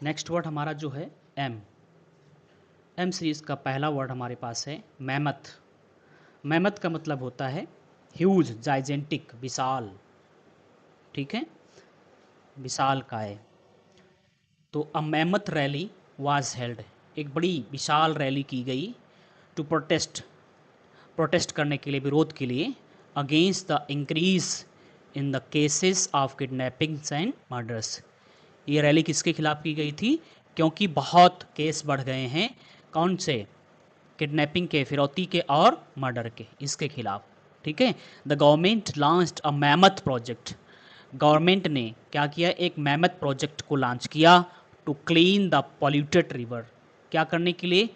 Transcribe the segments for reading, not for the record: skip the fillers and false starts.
Next word हमारा जो है एम। एम सीरीज का पहला वर्ड हमारे पास है मैमथ। मैमथ का मतलब होता है ह्यूज, जाइजेंटिक, विशाल। ठीक है, विशाल काय। तो अ मैमथ रैली वाज हेल्ड, एक बड़ी विशाल रैली की गई टू प्रोटेस्ट, प्रोटेस्ट करने के लिए, विरोध के लिए, against the increase in the cases of kidnappings and murders. ये रैली किसके खिलाफ की गई थी? क्योंकि बहुत केस बढ़ गए हैं, कौन से? किडनैपिंग के, फिरौती के और मर्डर के, इसके खिलाफ। ठीक है। The government launched a mammoth project, government ने क्या किया? एक मैमथ प्रोजेक्ट को लॉन्च किया to clean the polluted river, क्या करने के लिए?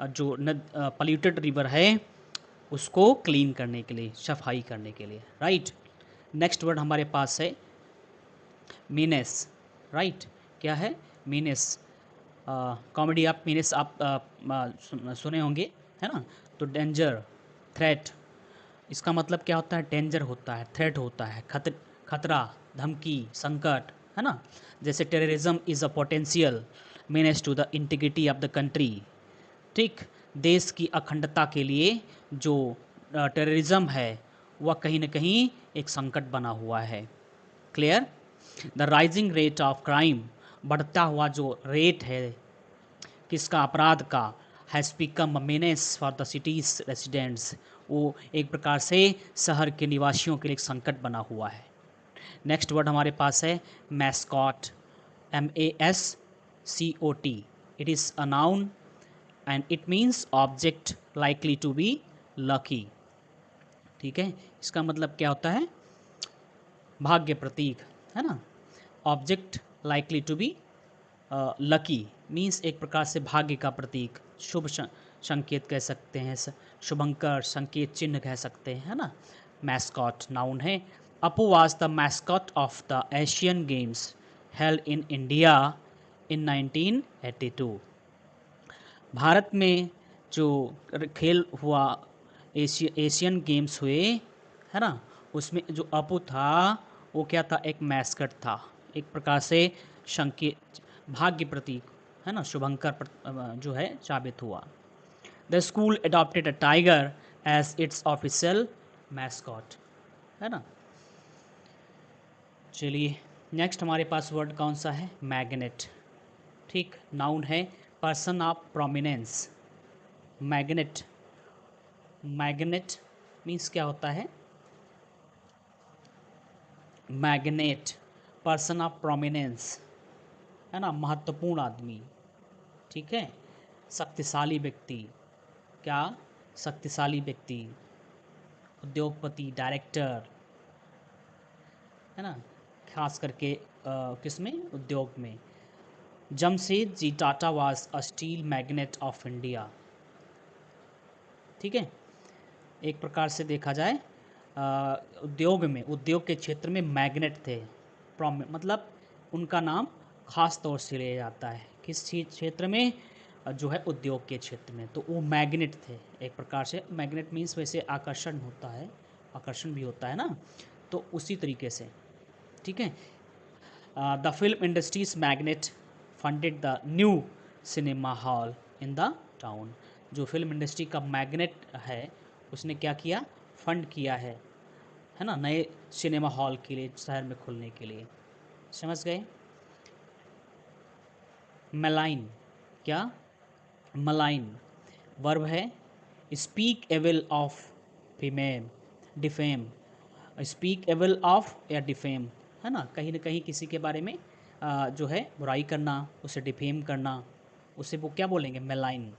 जो पॉल्यूटेड रिवर है उसको क्लीन करने के लिए, सफाई करने के लिए। राइट। नेक्स्ट वर्ड हमारे पास है मीनेस। राइट। क्या है? मीनेस। कॉमेडी आप मीनेस आप सुने होंगे, है ना? तो डेंजर, थ्रेट, इसका मतलब क्या होता है? डेंजर होता है, थ्रेट होता है, खतरा, धमकी, संकट, है ना? जैसे terrorism is a potential menace to the integrity of the country. ठीक, देश की अखंडता के लिए जो टेररिज्म है वह कहीं ना कहीं एक संकट बना हुआ है। Clear? The rising rate of crime, बढ़ता हुआ जो रेट है किसका? अपराध का, has become a menace for the cities residents, वो एक प्रकार से शहर के निवासियों के लिए एक संकट बना हुआ है। नेक्स्ट वर्ड हमारे पास है mascot. MASCOT, it is a noun and it means object likely to be lucky. ठीक है, इसका मतलब क्या होता है? भाग्य प्रतीक, है ना? Object likely to be lucky means एक प्रकार से भाग्य का प्रतीक, शुभ संकेत कह सकते हैं, शुभंकर, संकेत चिन्ह कह सकते हैं, है ना? मैस्कॉट नाउन है। Appu was the mascot of the Asian Games held in India in 1982। Bharat में जो खेल हुआ, एशियन गेम्स हुए, है ना, उसमें जो अपू था वो क्या था? एक मैस्कट था, एक प्रकार से संकेत, भाग्य प्रतीक, है ना, शुभंकर जो है साबित हुआ। The school adopted a tiger as its official mascot, है ना? चलिए, नेक्स्ट हमारे पास वर्ड कौन सा है? मैग्नेट। ठीक, नाउन है, person of prominence. Magnet, magnet means क्या होता है? मैग्नेट, पर्सन ऑफ प्रोमिनेंस, है ना, महत्वपूर्ण आदमी। ठीक है, शक्तिशाली व्यक्ति। क्या? शक्तिशाली व्यक्ति, उद्योगपति, डायरेक्टर, है ना, खास करके किसमें? उद्योग में। Jamshedji Tata was a steel magnate of India. ठीक है, एक प्रकार से देखा जाए उद्योग में, उद्योग के क्षेत्र में मैग्नेट थे। मतलब उनका नाम खास तौर से लिया जाता है किस क्षेत्र में? जो है उद्योग के क्षेत्र में, तो वो मैग्नेट थे एक प्रकार से। मैग्नेट मीन्स वैसे आकर्षण होता है, आकर्षण भी होता है ना, तो उसी तरीके से। ठीक है। The film industries magnet funded the new cinema hall in the town. जो फिल्म इंडस्ट्री का मैग्नेट है उसने क्या किया? फंड किया है ना, नए सिनेमा हॉल के लिए शहर में खुलने के लिए। समझ गए? मलाइन, क्या? मलाइन वर्ब है, speak evil of female, defame, speak evil of या डिफेम, है ना, कहीं ना कहीं किसी के बारे में जो है बुराई करना, उसे डिफेम करना, उसे वो क्या बोलेंगे? मलाइन।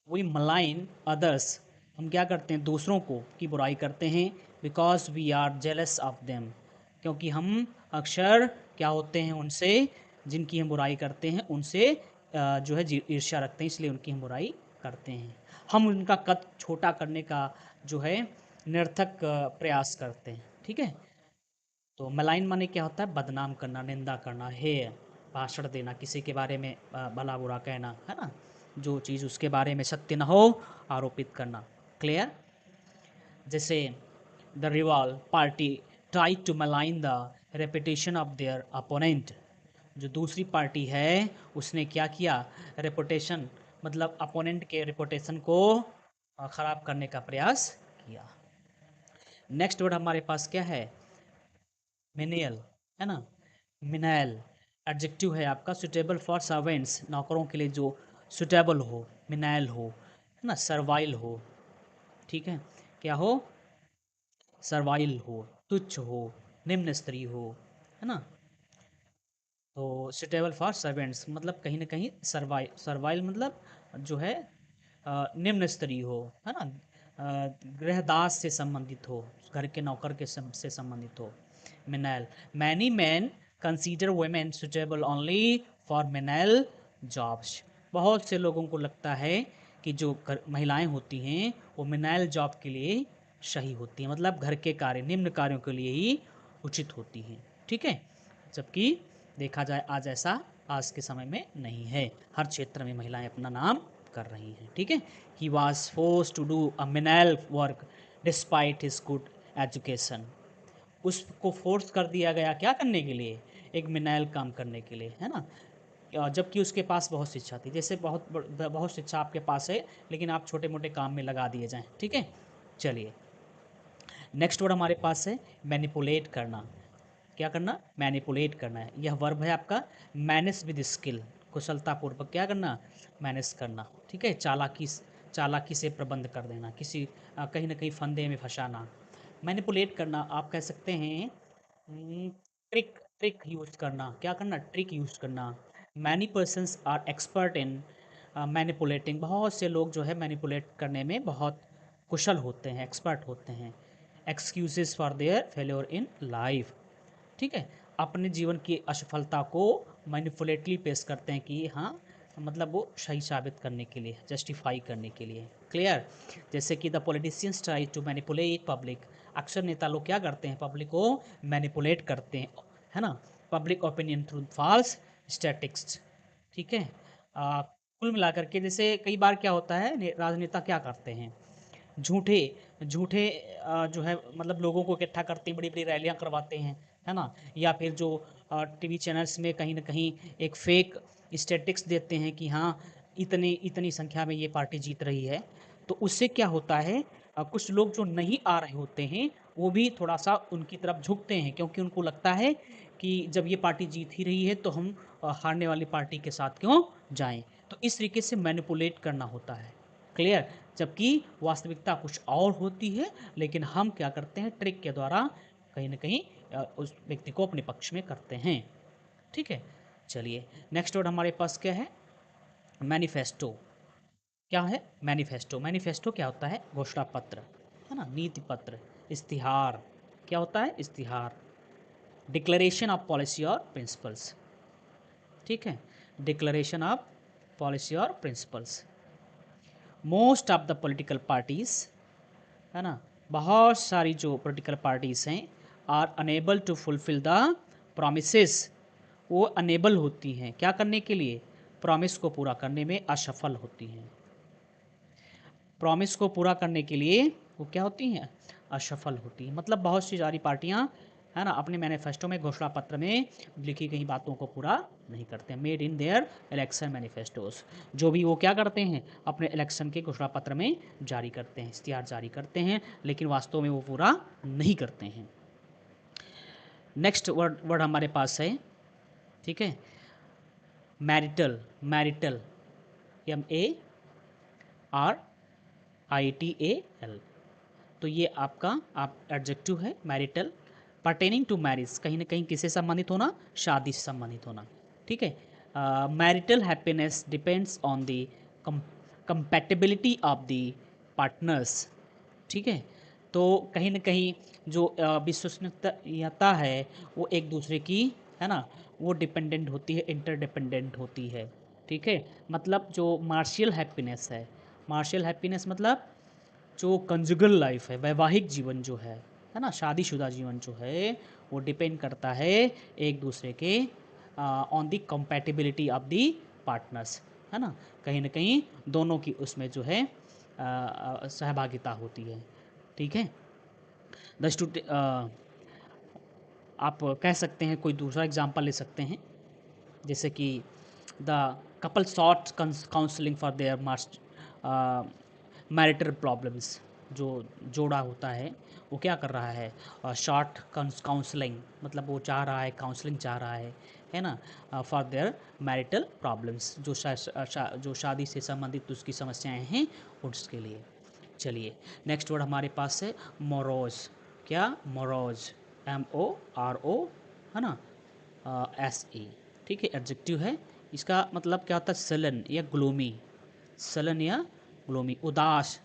वी मलाइन अदर्स, हम क्या करते हैं? दूसरों को की बुराई करते हैं। Because we are jealous of them, क्योंकि हम अक्सर क्या होते हैं? उनसे, जिनकी हम बुराई करते हैं उनसे जो है ईर्ष्या रखते हैं, इसलिए उनकी हम बुराई करते हैं। हम उनका कद छोटा करने का जो है निरर्थक प्रयास करते हैं। ठीक है, तो मलाइन माने क्या होता है? बदनाम करना, निंदा करना, हे, भाषण देना, किसी के बारे में भला बुरा कहना, है ना, जो चीज़ उसके बारे में सत्य न हो आरोपित करना। क्लियर? जैसे the rival party try to malign the reputation of their opponent, जो दूसरी पार्टी है उसने क्या किया, रेपुटेशन मतलब अपोनेंट के रेपुटेशन को ख़राब करने का प्रयास किया। नेक्स्ट वर्ड हमारे पास क्या है, मिनियल, है ना, मिनाइल एडजेक्टिव है आपका, सुटेबल फॉर सर्वेंट्स, नौकरों के लिए जो सुटेबल हो, मिनाइल हो, है ना, सर्वाइल हो, ठीक है, क्या हो, सर्वाइल हो, तुच्छ हो, निम्न स्तरीय हो, है ना। तो सुटेबल फॉर सर्वेंट्स मतलब कहीं ना कहीं सर्वाइल मतलब जो है निम्न स्तरीय हो, है ना, गृहदास से संबंधित हो, घर के नौकर के से संबंधित हो। Menial, many men consider women suitable only for menial jobs, बहुत से लोगों को लगता है कि जो महिलाएं होती हैं वो मिनाइल जॉब के लिए सही होती हैं, मतलब घर के कार्य, निम्न कार्यों के लिए ही उचित होती हैं, ठीक है। जबकि देखा जाए आज ऐसा आज के समय में नहीं है, हर क्षेत्र में महिलाएं अपना नाम कर रही हैं, ठीक है। He was force to do a menial work despite his good education, उसको फोर्स कर दिया गया क्या करने के लिए, एक मिनाइल काम करने के लिए, है ना, जबकि उसके पास बहुत शिक्षा थी। जैसे बहुत शिक्षा आपके पास है लेकिन आप छोटे मोटे काम में लगा दिए जाएं, ठीक है। चलिए नेक्स्ट वर्ड हमारे पास है मैनिपुलेट करना, क्या करना, मैनिपुलेट करना है, यह वर्ब है आपका, मैनेज विद स्किल, कुशलतापूर्वक क्या करना, मैनेज करना, ठीक है, चालाकी से प्रबंध कर देना, किसी कहीं ना कहीं फंदे में फंसाना। मैनिपुलेट करना आप कह सकते हैं, ट्रिक ट्रिक यूज करना, क्या करना, ट्रिक यूज करना। Many persons are expert in manipulating, बहुत से लोग जो है मैनिपुलेट करने में बहुत कुशल होते हैं, एक्सपर्ट होते हैं। Excuses for their failure in life, ठीक है, अपने जीवन की असफलता को मैनिपुलेटली पेश करते हैं कि हाँ, मतलब वो सही साबित करने के लिए, जस्टिफाई करने के लिए, क्लियर। जैसे कि the politicians try to manipulate public, अक्सर नेता लोग क्या करते हैं, पब्लिक को मैनिपुलेट करते हैं, है ना, public opinion through false statics, ठीक है। कुल मिलाकर के जैसे कई बार क्या होता है, राजनेता क्या करते हैं, झूठे झूठे जो है मतलब लोगों को इकट्ठा करते हैं, बड़ी बड़ी रैलियां करवाते हैं, है ना, या फिर जो टीवी चैनल्स में कहीं ना कहीं एक फेक स्टैटिक्स देते हैं कि हाँ इतनी इतनी संख्या में ये पार्टी जीत रही है। तो उससे क्या होता है, कुछ लोग जो नहीं आ रहे होते हैं वो भी थोड़ा सा उनकी तरफ झुकते हैं, क्योंकि उनको लगता है कि जब ये पार्टी जीत ही रही है तो हम हारने वाली पार्टी के साथ क्यों जाएं। तो इस तरीके से मैनिपुलेट करना होता है, क्लियर। जबकि वास्तविकता कुछ और होती है, लेकिन हम क्या करते हैं, ट्रिक के द्वारा कहीं ना कहीं उस व्यक्ति को अपने पक्ष में करते हैं, ठीक है। चलिए नेक्स्ट वर्ड हमारे पास क्या है, मैनिफेस्टो, क्या है, मैनिफेस्टो, मैनिफेस्टो क्या होता है, घोषणा पत्र, है ना, नीति पत्र, इश्तिहार, क्या होता है, इश्तिहार, डिक्लेरेशन ऑफ पॉलिसी और प्रिंसिपल्स, ठीक है, डिक्लेरेशन ऑफ पॉलिसी और principles. Most of the political parties, है ना, बहुत सारी जो पॉलिटिकल पार्टीज हैं, are unable to fulfil the promises, वो अनेबल होती हैं क्या करने के लिए, प्रॉमिस को पूरा करने में असफल होती हैं, प्रॉमिस को पूरा करने के लिए वो क्या होती हैं, असफल होती हैं। मतलब बहुत सी सारी पार्टियां, है ना, अपने मैनिफेस्टो में, घोषणा पत्र में लिखी गई बातों को पूरा नहीं करते, मेड इन देयर इलेक्शन मैनिफेस्टोस, जो भी वो क्या करते हैं अपने इलेक्शन के घोषणा पत्र में जारी करते हैं, इश्तिहार जारी करते हैं, लेकिन वास्तव में वो पूरा नहीं करते हैं। नेक्स्ट वर्ड वर्ड हमारे पास है, ठीक है, मैरिटल, मैरिटल, MARITAL, तो ये आपका आप एडजेक्टिव है मैरिटल, पर्टेनिंग टू मैरिज, कहीं ना कहीं किससे संबंधित होना, शादी से संबंधित होना, ठीक है। Marital happiness depends on the compatibility of the partners, ठीक है। तो कहीं ना कहीं जो विश्वसनीयता है वो एक दूसरे की, है ना, वो डिपेंडेंट होती है, इंटरडिपेंडेंट होती है, ठीक है। मतलब जो मार्शियल हैप्पीनेस मतलब जो कंजुगल लाइफ है, वैवाहिक जीवन जो है ना, शादीशुदा जीवन जो है वो डिपेंड करता है एक दूसरे के on the compatibility of the partners, है ना, कहीं ना कहीं दोनों की उसमें जो है सहभागिता होती है, ठीक है। द स्टूडेंट, आप कह सकते हैं कोई दूसरा एग्जांपल ले सकते हैं, जैसे कि the couple sought counselling for their marital problems. जो जोड़ा होता है वो क्या कर रहा है, शॉर्ट काउंसलिंग, मतलब वो चाह रहा है, काउंसलिंग चाह रहा है ना, फॉर देयर मैरिटल प्रॉब्लम्स, जो शादी से संबंधित उसकी समस्याएं हैं उसके लिए। चलिए नेक्स्ट वर्ड हमारे पास है मोरोज। क्या? मोरोज, MORO, है ना, SE। ठीक है, एडजेक्टिव है। इसका मतलब क्या होता है? सलन या ग्लूमी। सलन या ग्लूमी, उदास,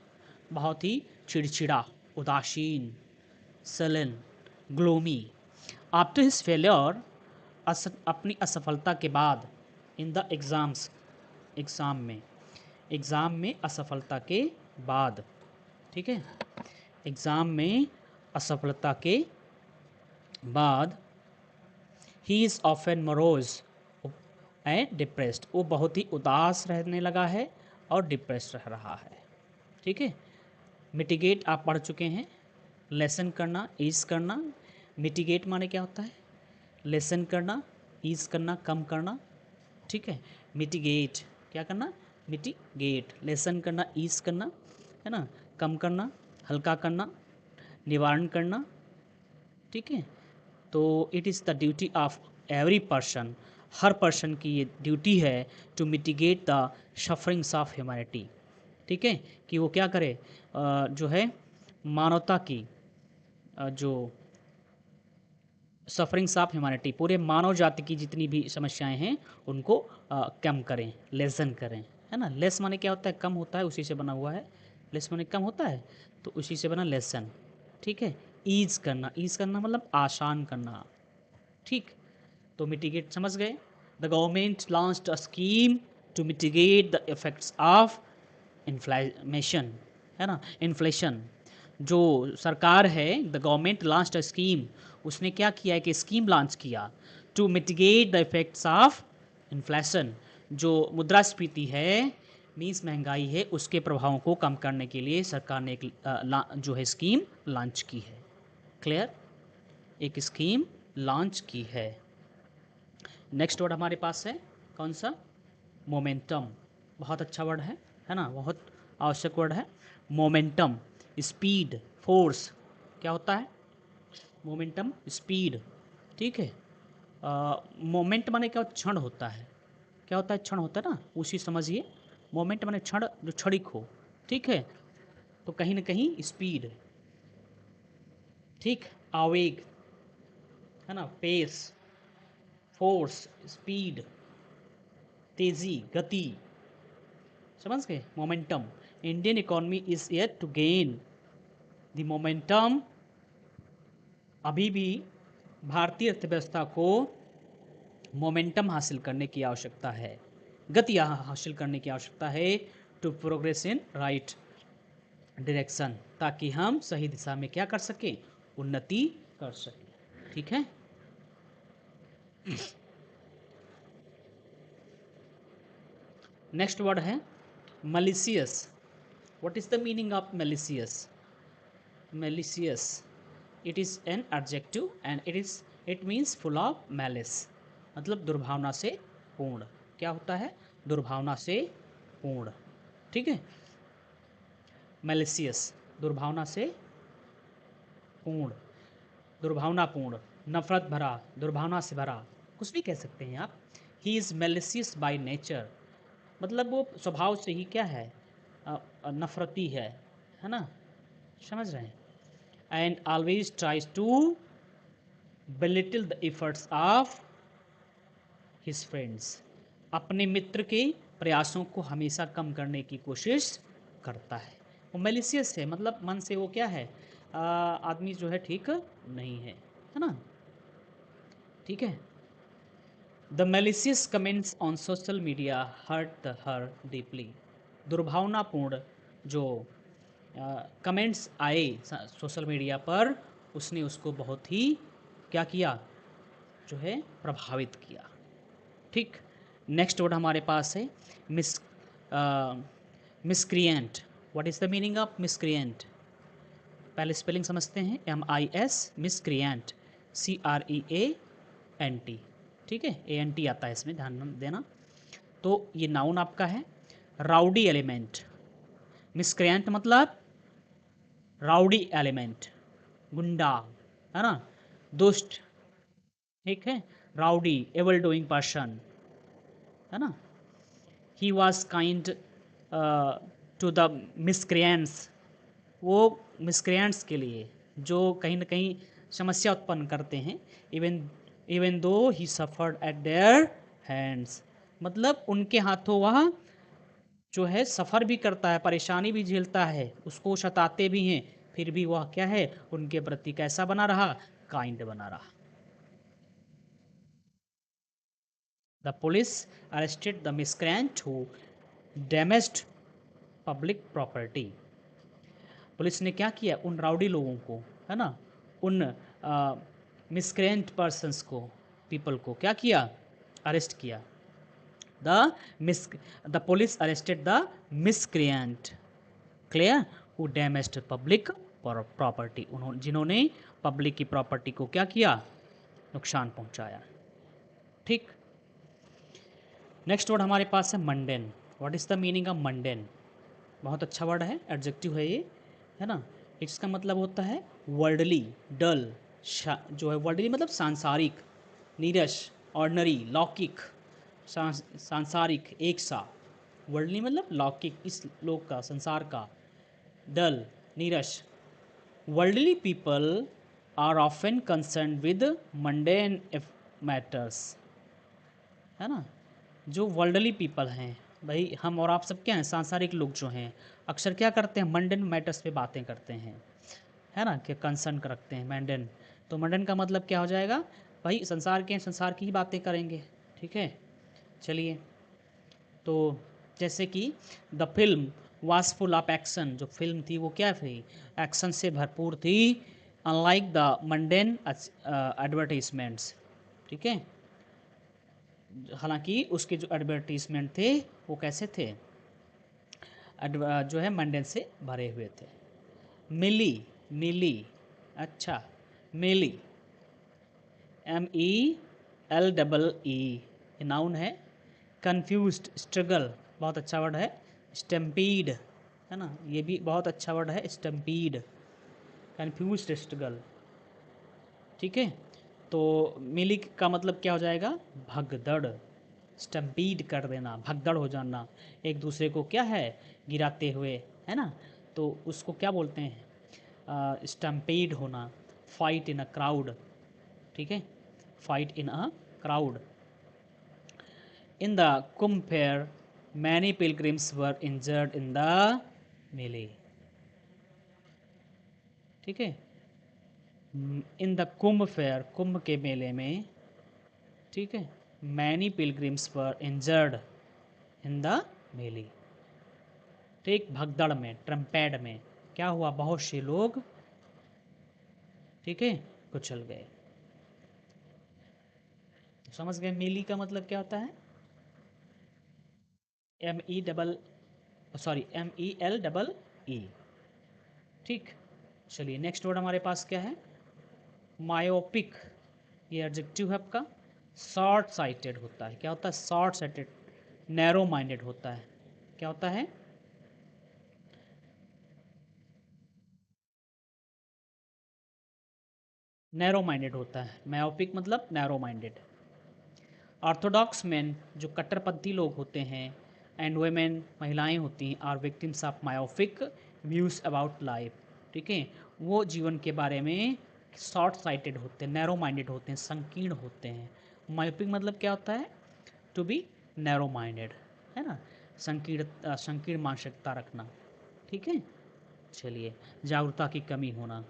बहुत ही चिड़चिड़ा, उदासीन, sullen, gloomy. After his failure, अपनी असफलता के बाद, इन द एग्ज़ाम्स, एग्ज़ाम में असफलता के बाद, ठीक है, एग्ज़ाम में असफलता के बाद, he is often morose and depressed, वो बहुत ही उदास रहने लगा है और डिप्रेस रह रहा है। ठीक है, मिटिगेट आप पढ़ चुके हैं, लेसन करना, ईज करना। मिटिगेट माने क्या होता है? लेसन करना, ईज करना, कम करना। ठीक है, मिटिगेट क्या करना? मिटिगेट, लेसन करना, ईज करना, है ना, कम करना, हल्का करना, निवारण करना। ठीक है, तो it is the duty of every person, हर पर्सन की ये ड्यूटी है to mitigate the sufferings of humanity. ठीक है, कि वो क्या करे, जो है मानवता की जो सफरिंग्स ऑफ ह्यूमैनिटी, पूरे मानव जाति की जितनी भी समस्याएं हैं उनको कम करें, लेसन करें, है ना। लेस माने क्या होता है? कम होता है, उसी से बना हुआ है। लेस माने कम होता है, तो उसी से बना लेसन। ठीक है, ईज करना, ईज करना मतलब आसान करना। ठीक, तो मिटिगेट समझ गए। The government launched a scheme to mitigate the effects of inflammation, है ना, इन्फ्लेशन। जो सरकार है, the government launched a scheme, उसने क्या किया है कि स्कीम लॉन्च किया to mitigate the effects of inflation, जो मुद्रास्फीति है, मीन्स महंगाई है, उसके प्रभावों को कम करने के लिए सरकार ने एक जो है स्कीम लॉन्च की है। क्लियर? एक स्कीम लॉन्च की है। नेक्स्ट वर्ड हमारे पास है कौन सा? मोमेंटम। बहुत अच्छा वर्ड है ना, बहुत आवश्यक वर्ड है। Momentum, speed, force. क्या होता है? Momentum, speed. ठीक है, मोमेंट माने क्या? क्षण होता है। क्या होता है? क्षण होता है ना, उसी समझिए। मोमेंट माने क्षण, जो क्षणिक हो। ठीक है, तो कहीं ना कहीं स्पीड, ठीक, आवेग, है ना, पेस, फोर्स, स्पीड, तेजी, गति। समझ गए? Momentum. Indian economy is yet to gain the momentum. अभी भी भारतीय अर्थव्यवस्था को मोमेंटम हासिल करने की आवश्यकता है, गति हासिल करने की आवश्यकता है, to progress in right direction, ताकि हम सही दिशा में क्या कर सकें? उन्नति कर सकें। ठीक है, नेक्स्ट वर्ड है malicious. What is the meaning of malicious? malicious, it is an adjective and it means full of malice, मतलब दुर्भावना से पूर्ण। क्या होता है? दुर्भावना से पूर्ण। ठीक है, malicious, दुर्भावना से पूर्ण, दुर्भावनापूर्ण, नफरत भरा, दुर्भावना से भरा, कुछ भी कह सकते हैं आप। He is malicious by nature, मतलब वो स्वभाव से ही क्या है? नफरती है ना। समझ रहे हैं? And always tries to belittle the efforts of his friends, अपने मित्र के प्रयासों को हमेशा कम करने की कोशिश करता है। वो मेलिशियस है, मतलब मन से वो क्या है? आदमी जो है ठीक नहीं है ना। ठीक है, the malicious comments on social media hurt her deeply, दुर्भावनापूर्ण जो कमेंट्स आए सोशल मीडिया पर, उसने उसको बहुत ही क्या किया? जो है प्रभावित किया। ठीक, नेक्स्ट वर्ड हमारे पास है miscreant. What is the meaning of miscreant? पहले स्पेलिंग समझते हैं। MIS, miscreant, CREANT। ठीक है, ANT आता है इसमें, ध्यान देना। तो ये नाउन आपका है। राउडी एलिमेंट, मिसक्रिएंट मतलब राउडी एलिमेंट, गुंडा, है ना, दुष्ट, ठीक है, राउडी, एवल डूइंग पर्सन, है ना। He was kind to the miscreants, वो मिसक्रिएंट्स के लिए जो कहीं ना कहीं समस्या उत्पन्न करते हैं, even even though he suffered eight their hands, मतलब उनके हाथों वह जो है सफ़र भी करता है, परेशानी भी झेलता है, उसको सताते भी हैं, फिर भी वह क्या है, उनके प्रति कैसा बना रहा, काइंड बना रहा। The police arrested the miscreant who damaged public property. Police ने क्या किया, उन राउडी लोगों को, है ना, उन मिसक्रेंट पर्सन्स को, पीपल को क्या किया, अरेस्ट किया। The miss the police arrested the miscreant, clear, who damaged public property, उन्होंने जिन्होंने पब्लिक की प्रॉपर्टी को क्या किया, नुकसान पहुंचाया। ठीक, नेक्स्ट वर्ड हमारे पास है mundane. What is the meaning of mundane? बहुत अच्छा वर्ड है, एडजेक्टिव है ये, है ना। इसका मतलब होता है वर्ल्डली, डल, जो है वर्ल्डली मतलब सांसारिक, नीरस, ऑर्डनरी, लौकिक, सांसारिक, एक सा, वर्ल्डली मतलब लौकिक, इस लोक का, संसार का, डल, नीरस। Worldly people are often concern with mundane matters, है ना। जो वर्ल्डली पीपल हैं, भाई हम और आप सब क्या हैं, सांसारिक लोग जो हैं, अक्सर क्या करते हैं, मंडेन मैटर्स पे बातें करते हैं, है ना, कि कंसर्न रखते हैं, मंडेन। तो मंडेन का मतलब क्या हो जाएगा, भाई संसार के, संसार की ही बातें करेंगे, ठीक है। चलिए, तो जैसे कि the film was full of action, जो फिल्म थी वो क्या थी, एक्शन से भरपूर थी, अनलाइक द मंडेन एडवर्टीजमेंट्स, ठीक है। हालांकि उसके जो एडवर्टीजमेंट थे वो कैसे थे, जो है मंडेन से भरे हुए थे। मिली, मिली, अच्छा, मिली, MELEE, ये नाउन है। कन्फ्यूज्ड, स्ट्रगल, बहुत अच्छा वर्ड है। स्टम्पीड, है ना, ये भी बहुत अच्छा वर्ड है, स्टम्पीड, कन्फ्यूज्ड, स्ट्रगल, ठीक है। तो मिली का मतलब क्या हो जाएगा, भगदड़, स्टम्पीड कर देना, भगदड़ हो जाना, एक दूसरे को क्या है, गिराते हुए, है ना। तो उसको क्या बोलते हैं, स्टम्पीड होना, फाइट इन अ क्राउड, ठीक है, fight in a crowd. In the Kumbh fair many pilgrims were injured in the मेले, ठीक है। इन द कुंभ फेयर, कुंभ के मेले में, ठीक है, many pilgrims were injured in the मेले, ठीक, भगदड़ में, ट्रम्पेड में क्या हुआ, बहुत से लोग, ठीक है, कुचल गए। समझ गए मेली का मतलब क्या होता है, MEEL, ठीक। चलिए, नेक्स्ट वर्ड हमारे पास क्या है, मायोपिक, ये एडजेक्टिव है आपका। शॉर्ट साइटेड होता है, क्या होता है, शॉर्ट साइटेड, नैरो माइंडेड होता है, क्या होता है, नैरो माइंडेड होता है। मायोपिक मतलब नैरो माइंडेड। ऑर्थोडॉक्स मैन, जो कट्टरपंथी लोग होते हैं, एंड वुमेन, महिलाएं होती हैं, are victims of myopic views about life, ठीक है, वो जीवन के बारे में शॉर्ट साइटेड होते हैं, नैरो माइंडेड होते हैं, संकीर्ण होते हैं। मायोपिक मतलब क्या होता है, टू बी नैरो माइंडेड, है ना, संकीर्ण, संकीर्ण मानसिकता रखना, ठीक है। चलिए, जागरूकता की कमी होना,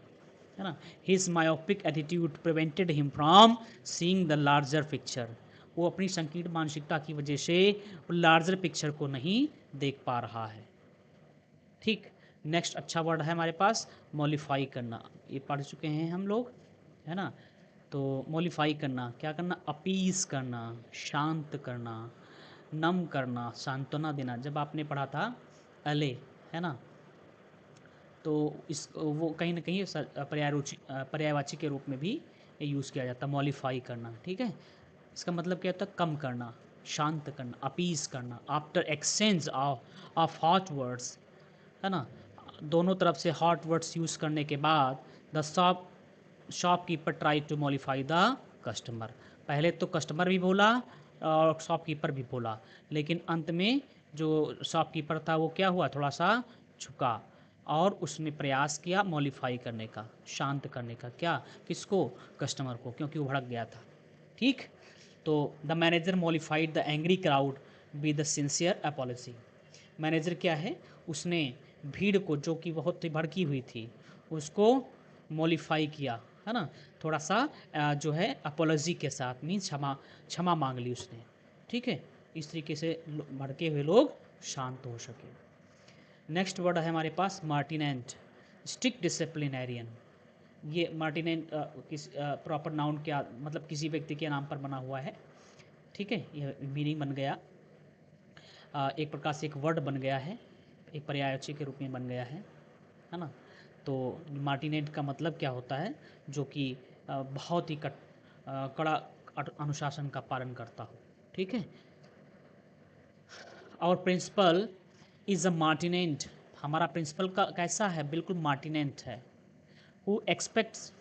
है ना। His myopic attitude prevented him from seeing the larger picture, वो अपनी संकीर्ण मानसिकता की वजह से लार्जर पिक्चर को नहीं देख पा रहा है, ठीक। नेक्स्ट अच्छा वर्ड है हमारे पास, मॉडिफाई करना, ये पढ़ चुके हैं हम लोग, है ना। तो मॉडिफाई करना, क्या करना, अपीस करना, शांत करना, नम करना, सांत्वना देना, जब आपने पढ़ा था अले, है ना, तो इस वो कहीं ना कहीं पर्यायवाची के रूप में भी यूज़ किया जाता है, मॉडिफाई करना, ठीक है। इसका मतलब क्या होता है? कम करना, शांत करना, अपीस करना। After exchange of hot words, है ना, दोनों तरफ से हॉट वर्ड्स यूज़ करने के बाद the shopkeeper try to modify the customer. पहले तो कस्टमर भी बोला और शॉपकीपर भी बोला, लेकिन अंत में जो शॉपकीपर था वो क्या हुआ, थोड़ा सा झुका और उसने प्रयास किया मॉडिफाई करने का, शांत करने का। क्या? किसको? कस्टमर को, क्योंकि वो भड़क गया था। ठीक। तो the manager modified the angry crowd with the sincere apology. Manager क्या है, उसने भीड़ को, जो कि बहुत ही भड़की हुई थी, उसको मॉडिफाई किया, है ना, थोड़ा सा जो है अपोलॉजी के साथ, मीन्स क्षमा क्षमा मांग ली उसने। ठीक है, इस तरीके से भड़के हुए लोग शांत हो सके। नेक्स्ट वर्ड है हमारे पास मार्टिनेंट, स्ट्रिक्ट डिसिप्लिनेरियन। ये मार्टिनेंट किस प्रॉपर नाउन क्या, मतलब किसी व्यक्ति के नाम पर बना हुआ है। ठीक है, यह मीनिंग बन गया, एक प्रकार से एक वर्ड बन गया है, एक पर्यायवाची के रूप में बन गया है ना। तो मार्टिनेंट का मतलब क्या होता है? जो कि बहुत ही कड़ा अनुशासन का पालन करता हो। ठीक है। और प्रिंसिपल इज़ अ मार्टिनेंट। हमारा प्रिंसिपल का कैसा है? बिल्कुल मार्टिनेंट है। हु एक्सपेक्ट्स,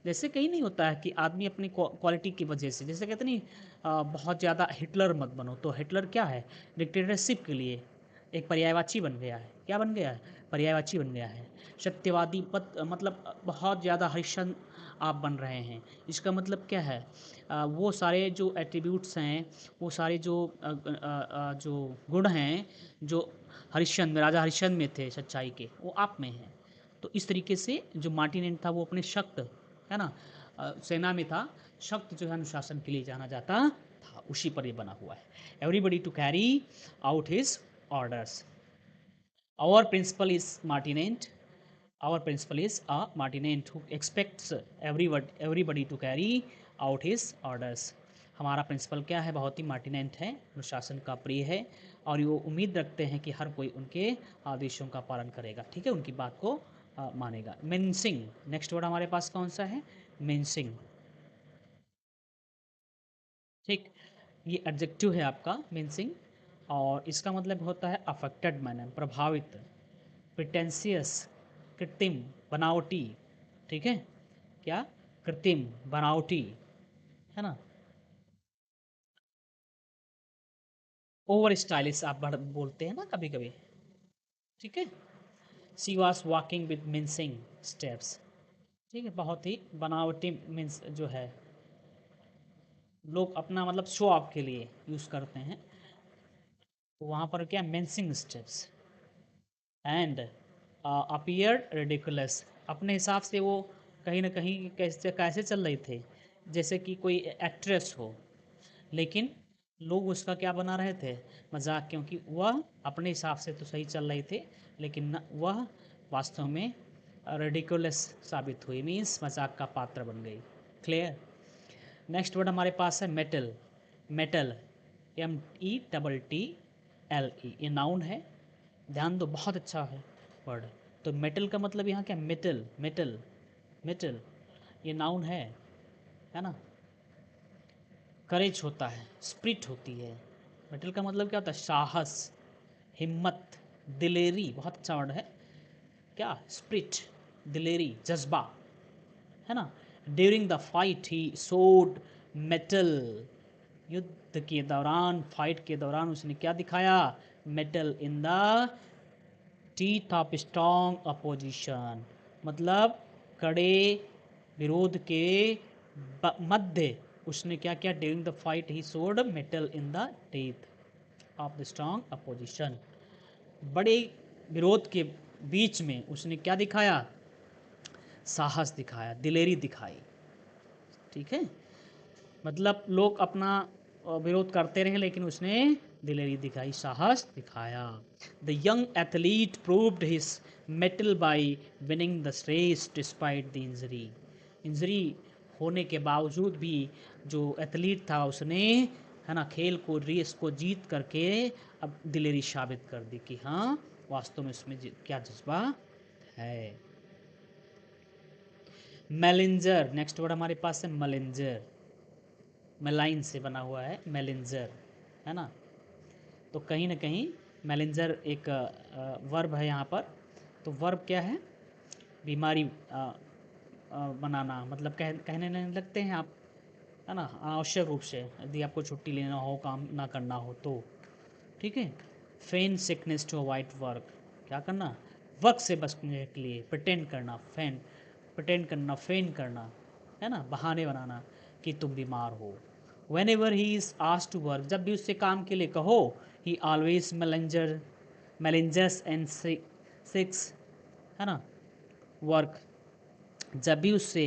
जैसे कहीं नहीं होता है कि आदमी अपनी क्वालिटी की वजह से, जैसे कहते नहीं बहुत ज़्यादा हिटलर मत बनो, तो हिटलर क्या है? डिक्टेटरशिप के लिए एक पर्यायवाची बन गया है। क्या बन गया है? पर्यायवाची बन गया है। सत्यवादी मतलब बहुत ज़्यादा हरिश्चंद्र आप बन रहे हैं। इसका मतलब क्या है? वो सारे जो एट्रीब्यूट्स हैं, वो सारे जो गुण हैं जो हरिश्चंद्र, राजा हरिश्चंद्र में थे सच्चाई के, वो आप में हैं। तो इस तरीके से जो मार्टिनेंट था वो अपने शक्त, है ना, सेना में था, शक्त जो है अनुशासन के लिए जाना जाता था, उसी पर ये बना हुआ है। Everybody to carry out his orders. Our principal is martinet. Our principal is a martinet who expects everybody to carry out his orders. हमारा प्रिंसिपल क्या है? बहुत ही मार्टिनेंट है, अनुशासन का प्रिय है, और वो उम्मीद रखते हैं कि हर कोई उनके आदेशों का पालन करेगा। ठीक है, उनकी बात को मानेगा। मिन्सिंग, नेक्स्ट वर्ड हमारे पास कौन सा है? मिन्सिंग। ठीक, ये एडजेक्टिव है आपका मिन्सिंग, और इसका मतलब होता है अफेक्टेड मैनर, प्रभावित, प्रिटेंशियस, कृत्रिम, बनावटी। ठीक है, क्या? कृत्रिम, बनावटी, है ना, ओवर स्टाइलिश आप बोलते हैं ना कभी कभी। ठीक है। सी was walking with mincing steps. ठीक है, बहुत ही बनावटी, मीन्स जो है लोग अपना मतलब शो ऑफ के लिए यूज़ करते हैं, तो वहाँ पर क्या? Mincing steps. And appeared ridiculous, अपने हिसाब से वो कहीं ना कहीं कैसे कैसे चल रहे थे, जैसे कि कोई एक्ट्रेस हो, लेकिन लोग उसका क्या बना रहे थे? मजाक, क्योंकि वह अपने हिसाब से तो सही चल रहे थे, लेकिन वह वास्तव में रेडिकुलस साबित हुई, मीन्स मजाक का पात्र बन गई। क्लियर। नेक्स्ट वर्ड हमारे पास है मेटल। मेटल, METTLE, ये नाउन है, ध्यान दो, बहुत अच्छा है वर्ड। तो मेटल का मतलब यहाँ क्या? मेटल, मेटल, मेटल, ये नाउन है ना। करेज होता है, स्प्रिट होती है। मेटल का मतलब क्या होता है? साहस, हिम्मत, दिलेरी, बहुत अच्छा वर्ड है। क्या? स्प्रिट, दिलेरी, जज्बा, है ना। ड्यूरिंग द फाइट ही सोड मेटल। युद्ध के दौरान, फाइट के दौरान उसने क्या दिखाया? Metal in the teeth of strong opposition, मतलब कड़े विरोध के मध्य उसने क्या किया? ड्यूरिंग द फाइट ही सोड metal in the teeth of the strong opposition. बड़े विरोध के बीच में उसने क्या दिखाया? साहस दिखाया, दिलेरी दिखाई। ठीक है, मतलब लोग अपना विरोध करते रहे, लेकिन उसने दिलेरी दिखाई, साहस दिखाया। The young athlete proved his mettle by winning the race despite the injury. Injury होने के बावजूद भी जो एथलीट था उसने, है ना, खेल को, रेस को जीत करके अब दिलेरी साबित कर दी कि हाँ वास्तव में उसमें क्या जज्बा है। मैलेंजर, नेक्स्ट वर्ड हमारे पास है मैलेंजर। मेलाइन से बना हुआ है मेलिंजर, है ना। तो कहीं ना कहीं मेलिंजर एक वर्ब है यहाँ पर। तो वर्ब क्या है? बीमारी बनाना, मतलब कहने लगते हैं आप, है ना, आवश्यक रूप से यदि आपको छुट्टी लेना हो, काम ना करना हो तो। ठीक है। फेन सिकनेस टू अवॉइड वर्क, क्या करना? वर्क से बचने के लिए प्रिटेंड करना, प्रिटेंड करना, फेन करना, है ना, बहाने बनाना कि तुम बीमार हो। Whenever he is asked to work, जब भी उससे काम के लिए कहो, he always malingers and shirks, है ना, वर्क। जब भी उससे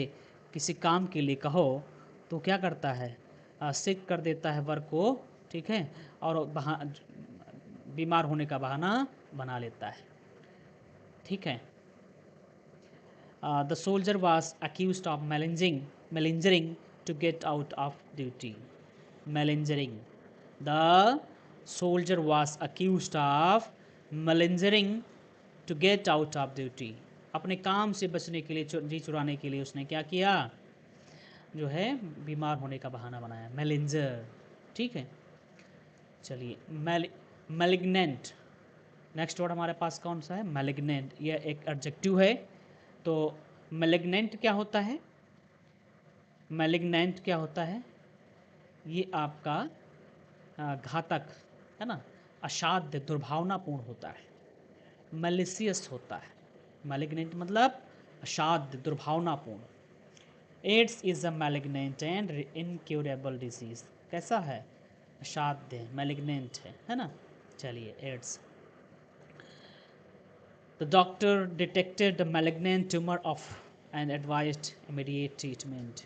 किसी काम के लिए कहो तो क्या करता है? सिक कर देता है वर्क को, ठीक है, और बीमार होने का बहाना बना लेता है। ठीक है। The soldier was accused of malingering to get out of duty. Malingering, the soldier was accused of malingering to get out of duty. अपने काम से बचने के लिए, जी चुराने के लिए उसने क्या किया? जो है बीमार होने का बहाना बनाया, मैलेंजर। ठीक है। चलिए, मैलिग्नेंट, नेक्स्ट वर्ड हमारे पास कौन सा है? मैलिग्नेंट। यह एक एडजेक्टिव है। तो मैलिग्नेंट क्या होता है? मैलिग्नेंट क्या होता है? ये आपका घातक, है ना, असाध्य, दुर्भावनापूर्ण होता है, मैलिशियस होता है। मैलिग्नेंट मतलब असाध्य, दुर्भावनापूर्ण। AIDS is a malignant and incurable disease. कैसा है? असाध्य, मैलिग्नेंट है ना। चलिए, AIDS. The doctor detected the malignant tumour of and advised immediate treatment.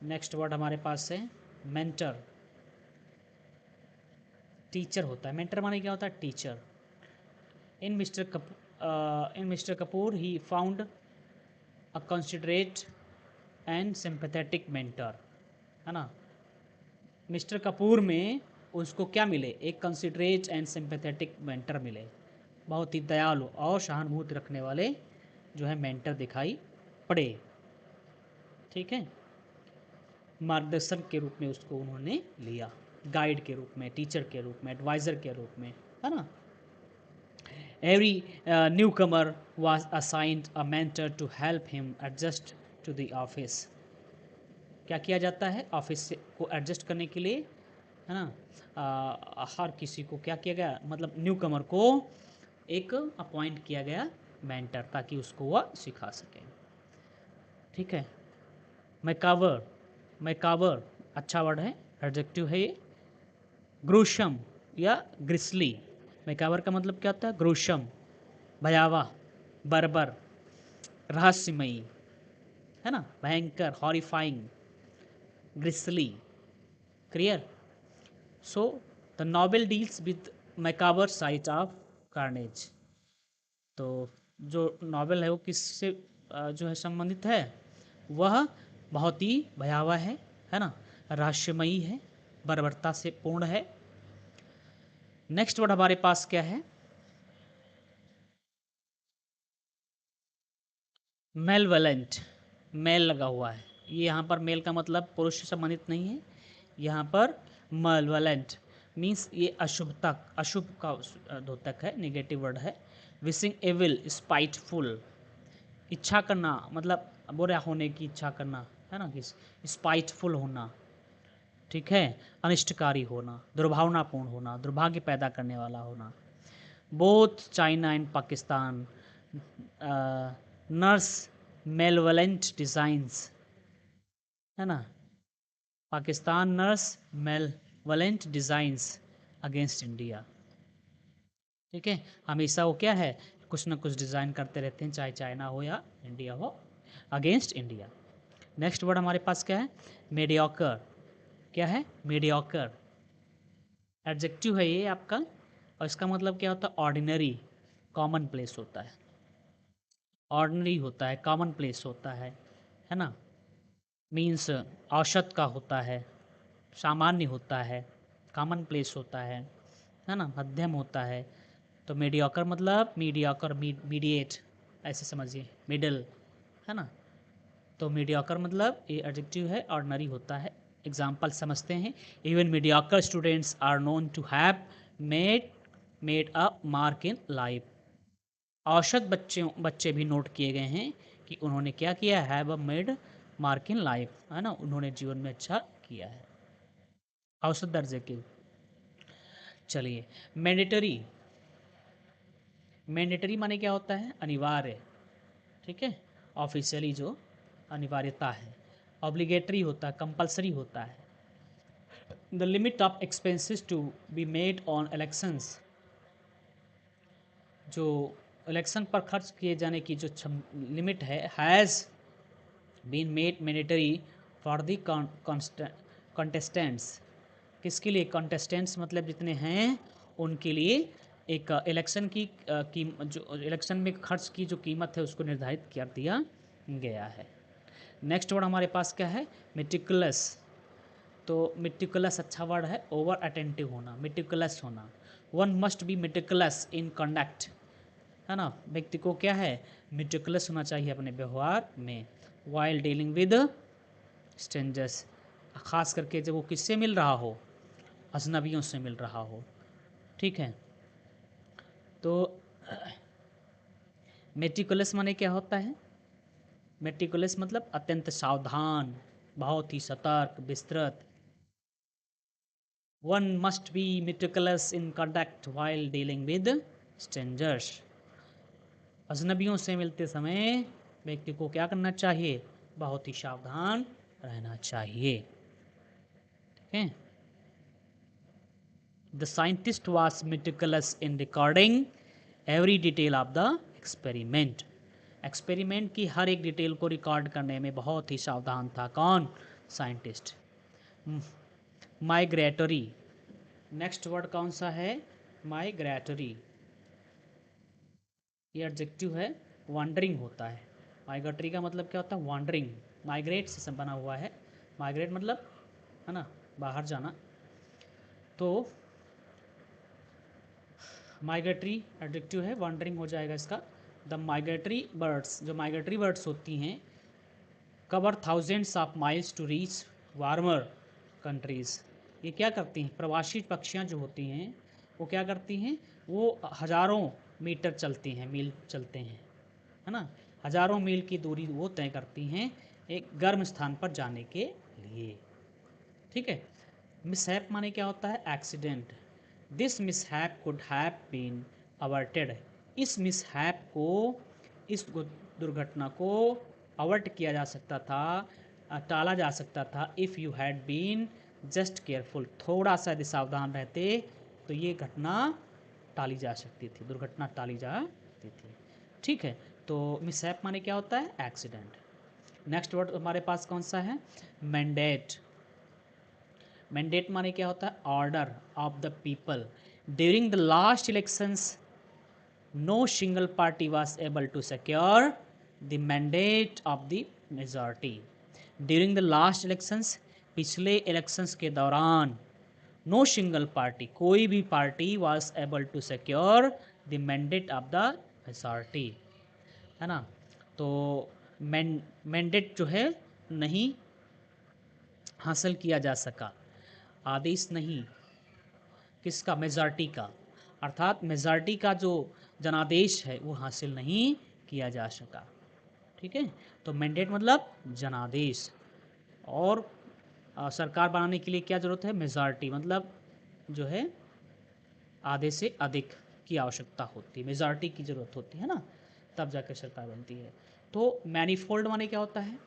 Next word हमारे पास है मेंटर। टीचर होता है। मेंटर माने क्या होता है? Teacher. In mister Kapoor he found a considerate and sympathetic mentor, है ना। मिस्टर कपूर में उसको क्या मिले? एक कंसिडरेट एंड सिंपैथेटिक मेंटर मिले। बहुत ही दयालु और सहानुभूति रखने वाले जो है मेंटर दिखाई पड़े। ठीक है। मार्गदर्शन के रूप में उसको उन्होंने लिया, गाइड के रूप में, टीचर के रूप में, एडवाइज़र के रूप में, है ना। Every newcomer was assigned a mentor to help him adjust to the office. क्या किया जाता है? ऑफिस को एडजस्ट करने के लिए, है ना, हर किसी को क्या किया गया? मतलब न्यू कमर को एक अपॉइंट किया गया मेंटर, ताकि उसको वह सिखा सके। ठीक है। मैकावर, मैकावर अच्छा वर्ड है, एडजेक्टिव है ये। ग्रूशम या ग्रिसली। मैकावर का मतलब क्या होता है? ग्रूशम, भयावह, बर्बर, रहस्यमयी, है ना, भयंकर, horrifying, grisly. Clear? So the novel deals with macabre sight of carnage. तो जो नॉवेल है वो किससे जो है संबंधित है? वह बहुत ही भयावह है ना, रहस्यमयी है, बर्बरता से पूर्ण है। नेक्स्ट वर्ड हमारे पास क्या है? मेलवलेंट। मेल लगा हुआ है, ये यहाँ पर मेल का मतलब पुरुष से संबंधित नहीं है। यहाँ पर मेलवलेंट मीन्स ये अशुभता, अशुभ का द्योतक है, निगेटिव वर्ड है। विशिंग एविल, स्पाइटफुल, इच्छा करना, मतलब बुरा होने की इच्छा करना, है ना, स्पाइटफुल होना। ठीक है। अनिष्टकारी होना, दुर्भावनापूर्ण होना, दुर्भाग्य पैदा करने वाला होना। Both China and Pakistan nurse malevolent designs, है ना। Pakistan nurse malevolent designs against India. ठीक है। हमेशा वो क्या है? कुछ ना कुछ डिज़ाइन करते रहते हैं, चाहे चाइना हो या इंडिया हो, अगेंस्ट इंडिया। नेक्स्ट वर्ड हमारे पास क्या है? मीडियोकर। क्या है? मीडियोकर एडजेक्टिव है ये आपका, और इसका मतलब क्या होता है? ऑर्डिनरी, कॉमन प्लेस होता है। ऑर्डिनरी होता है, कॉमन प्लेस होता है ना। मीन्स औसत का होता है, सामान्य होता है, कॉमन प्लेस होता है ना, मध्यम होता है। तो मीडियोकर मतलब मीडियोकर, मीडिएट, ऐसे समझिए, मिडल, है ना। तो मीडियोकर मतलब ये एडजेक्टिव है, ऑर्डिनरी होता है। एग्जाम्पल समझते हैं। Even mediocre students are known to have made a mark in life. औसत बच्चे भी नोट किए गए हैं कि उन्होंने क्या किया, have a made mark in life, है ना, उन्होंने जीवन में अच्छा किया है, औसत दर्जे के। चलिए, मैंडेटरी। मैंडेटरी माने क्या होता है, अनिवार्य, ठीक है, ऑफिशियली जो अनिवार्यता है। ऑब्लिगेटरी होता है, कंपलसरी होता है। The limit of expenses to be made on elections, जो इलेक्शन पर खर्च किए जाने की जो लिमिट है, has been made mandatory for the contestants. किसके लिए, कॉन्टेस्टेंट्स मतलब जितने हैं उनके लिए एक इलेक्शन की जो इलेक्शन में खर्च की जो कीमत है उसको निर्धारित कर दिया गया है। नेक्स्ट वर्ड हमारे पास क्या है, मेटिकुलस। तो मेटिकुलस अच्छा वर्ड है, ओवर अटेंटिव होना, मेटिकुलस होना। One must be meticulous in conduct, है ना, व्यक्ति को क्या है, मेटिकुलस होना चाहिए अपने व्यवहार में। वाइल डीलिंग विद स्ट्रेंजर्स, खास करके जब वो किससे मिल रहा हो, अजनबियों से मिल रहा हो, ठीक है। तो मेटिकुलस माने क्या होता है, मेटिकुलस मतलब अत्यंत सावधान, बहुत ही सतर्क, विस्तृत। One must be meticulous in conduct while dealing with strangers. अजनबियों से मिलते समय व्यक्ति को क्या करना चाहिए, बहुत ही सावधान रहना चाहिए, ठीक है। The scientist was meticulous in recording every detail of the experiment. Experiment की हर एक डिटेल को रिकॉर्ड करने में बहुत ही सावधान था, कौन, साइंटिस्ट। माइग्रेटरी, नेक्स्ट वर्ड कौन सा है, माइग्रेटरी। ये एडजेक्टिव है, वांडरिंग होता है। माइग्रेटरी का मतलब क्या होता है, वांडरिंग, माइग्रेट से बना हुआ है। माइग्रेट मतलब, है ना, बाहर जाना। तो माइग्रेटरी एडजेक्टिव है, वांडरिंग हो जाएगा इसका। द माइग्रेटरी बर्ड्स, जो माइग्रेटरी बर्ड्स होती हैं, cover thousands of miles to reach warmer countries. ये क्या करती हैं, प्रवासी पक्षियाँ जो होती हैं वो क्या करती हैं, वो हज़ारों मीटर चलती हैं, मील चलते हैं, है ना, हज़ारों मील की दूरी वो तय करती हैं एक गर्म स्थान पर जाने के लिए, ठीक है। मिसहैप माने क्या होता है, accident. This mishap could have been averted. इस मिसहैप को, इस दुर्घटना को अवर्ट किया जा सकता था, टाला जा सकता था, if you had been just careful. थोड़ा सा यदि सावधान रहते तो ये घटना टाली जा सकती थी, दुर्घटना टाली जा सकती थी, ठीक है। तो मिसहैप माने क्या होता है, एक्सीडेंट। नेक्स्ट वर्ड हमारे पास कौन सा है, मैंडेट। मैंडेट माने क्या होता है, order of the people. During the last elections no single party was able to secure the mandate of the majority. During the last elections, पिछले इलेक्शंस के दौरान, नो सिंगल पार्टी, कोई भी party was able to secure the mandate of the majority, है ना। तो mandate जो है नहीं हासिल किया जा सका, आदेश नहीं, किसका, मेजॉरिटी का, अर्थात मेजॉरिटी का जो जनादेश है वो हासिल नहीं किया जा सका, ठीक है। तो मैंडेट मतलब जनादेश, और सरकार बनाने के लिए क्या ज़रूरत है, मेजॉरिटी मतलब जो है आधे से अधिक की आवश्यकता होती है, मेजॉरिटी की ज़रूरत होती है ना, तब जाकर सरकार बनती है। तो मैनीफोल्ड माने क्या होता है,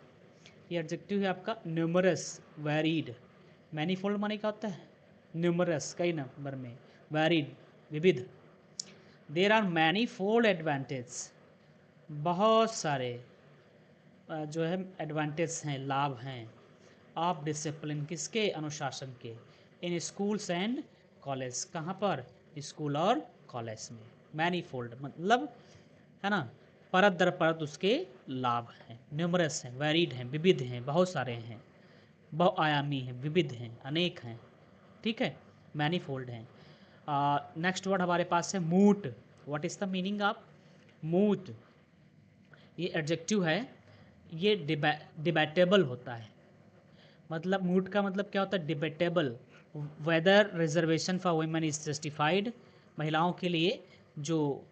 ये एडजेक्टिव है आपका, न्यूमरस, वेरीड। मैनीफोल्ड माने क्या होता है, न्यूमरस, कई नंबर में, वेरीड, विविध। There are manifold advantage, बहुत सारे जो है एडवांटेज हैं, लाभ हैं, ऑफ डिसिप्लिन, किसके, अनुशासन के, इन स्कूल्स एंड कॉलेज, कहाँ पर, स्कूल और कॉलेज में। मैनी फोल्ड मतलब, है ना, परत दर परत उसके लाभ हैं, न्यूमरस हैं, वेरिड हैं, विविध हैं, बहुत सारे हैं, बहुआयामी हैं, विविध हैं, अनेक हैं, ठीक है, मैनी फोल्ड हैं। नेक्स्ट वर्ड हमारे पास है moot. What is the meaning of moot, ये एडजेक्टिव है, ये डिबेटेबल होता है। मतलब मूट का मतलब क्या होता है? Debatable. Whether reservation for women is justified, महिलाओं के लिए जो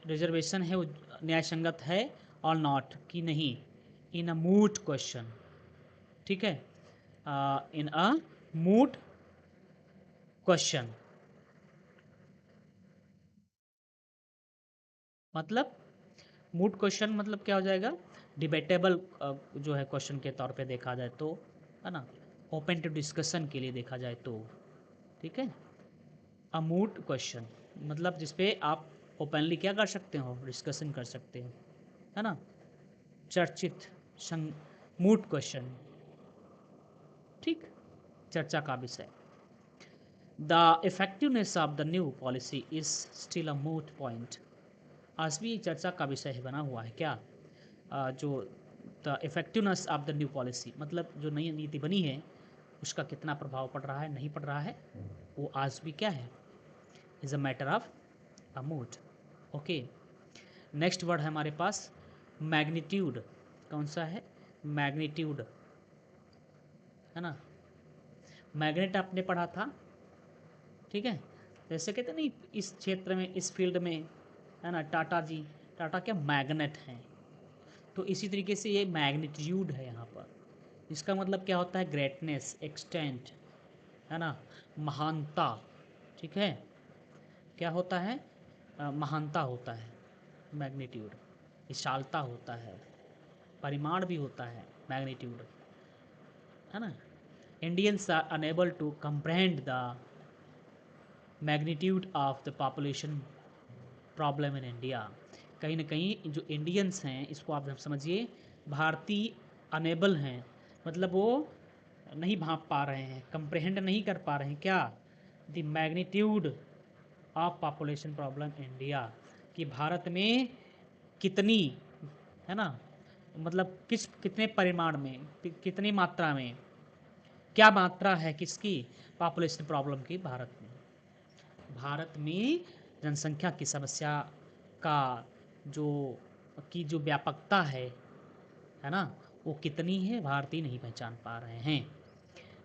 रिजर्वेशन है वो न्याय संगत है और नॉट कि नहीं, इन अ मूट क्वेश्चन। ठीक है, इन अ मूट क्वेश्चन मतलब मूट क्वेश्चन मतलब क्या हो जाएगा? डिबेटेबल जो है क्वेश्चन के तौर पे देखा जाए तो, है ना, ओपन टू डिस्कशन के लिए देखा जाए तो। ठीक है, अ मूट क्वेश्चन मतलब जिसपे आप ओपनली क्या कर सकते हो? डिस्कशन कर सकते हो, है ना, चर्चित मूट क्वेश्चन। ठीक, चर्चा का विषय। The effectiveness of the new policy is still a moot point. आज भी चर्चा का विषय बना हुआ है क्या? जो the effectiveness of the new policy मतलब जो नई नीति बनी है उसका कितना प्रभाव पड़ रहा है, नहीं पड़ रहा है, वो आज भी क्या है? Is a matter of a mood. Okay, next word है हमारे पास मैग्नीट्यूड। कौन सा है? मैग्नीट्यूड, है ना। मैग्नेट आपने पढ़ा था, ठीक है। जैसे कहते नहीं, इस क्षेत्र में, इस फील्ड में, है ना, टाटा जी, टाटा क्या मैग्नेट हैं। तो इसी तरीके से ये मैग्नीट्यूड है यहाँ पर। इसका मतलब क्या होता है? ग्रेटनेस, एक्सटेंट, है ना, महानता। ठीक है, क्या होता है? महानता होता है मैग्नीट्यूड, विशालता होता है, परिमाण भी होता है मैग्नीट्यूड, है ना। Indians are unable to comprehend the magnitude of the population problem in India. कहीं ना कहीं जो इंडियंस हैं, इसको आप समझिए, भारतीय अनेबल हैं, मतलब वो नहीं भांप पा रहे हैं, कंप्रहेंड नहीं कर पा रहे हैं क्या? The magnitude of population problem India, कि भारत में कितनी, है ना, मतलब कितने परिमाण में, कितनी मात्रा में, क्या मात्रा है किसकी? पॉपुलेशन प्रॉब्लम की भारत में। भारत में जनसंख्या की समस्या का जो जो व्यापकता है ना, वो कितनी है भारतीय नहीं पहचान पा रहे हैं।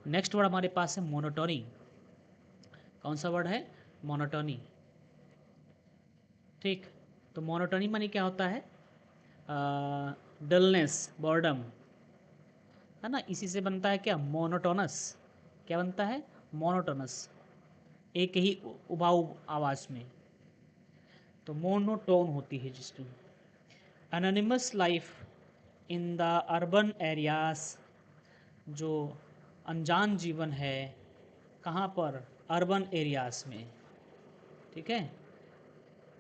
नेक्स्ट वर्ड हमारे पास है मोनोटोनी। कौन सा वर्ड है? मोनोटोनी। ठीक, तो मोनोटोनी मानी क्या होता है? डलनेस, बॉर्डम, है ना। इसी से बनता है क्या? मोनोटोनस। क्या बनता है? मोनोटोनस, एक ही उबाऊ आवाज़ में, तो मोनोटोन होती है जिसकी। Anonymous life in the urban areas, जो अनजान जीवन है, कहाँ पर? अर्बन एरियाज में। ठीक है,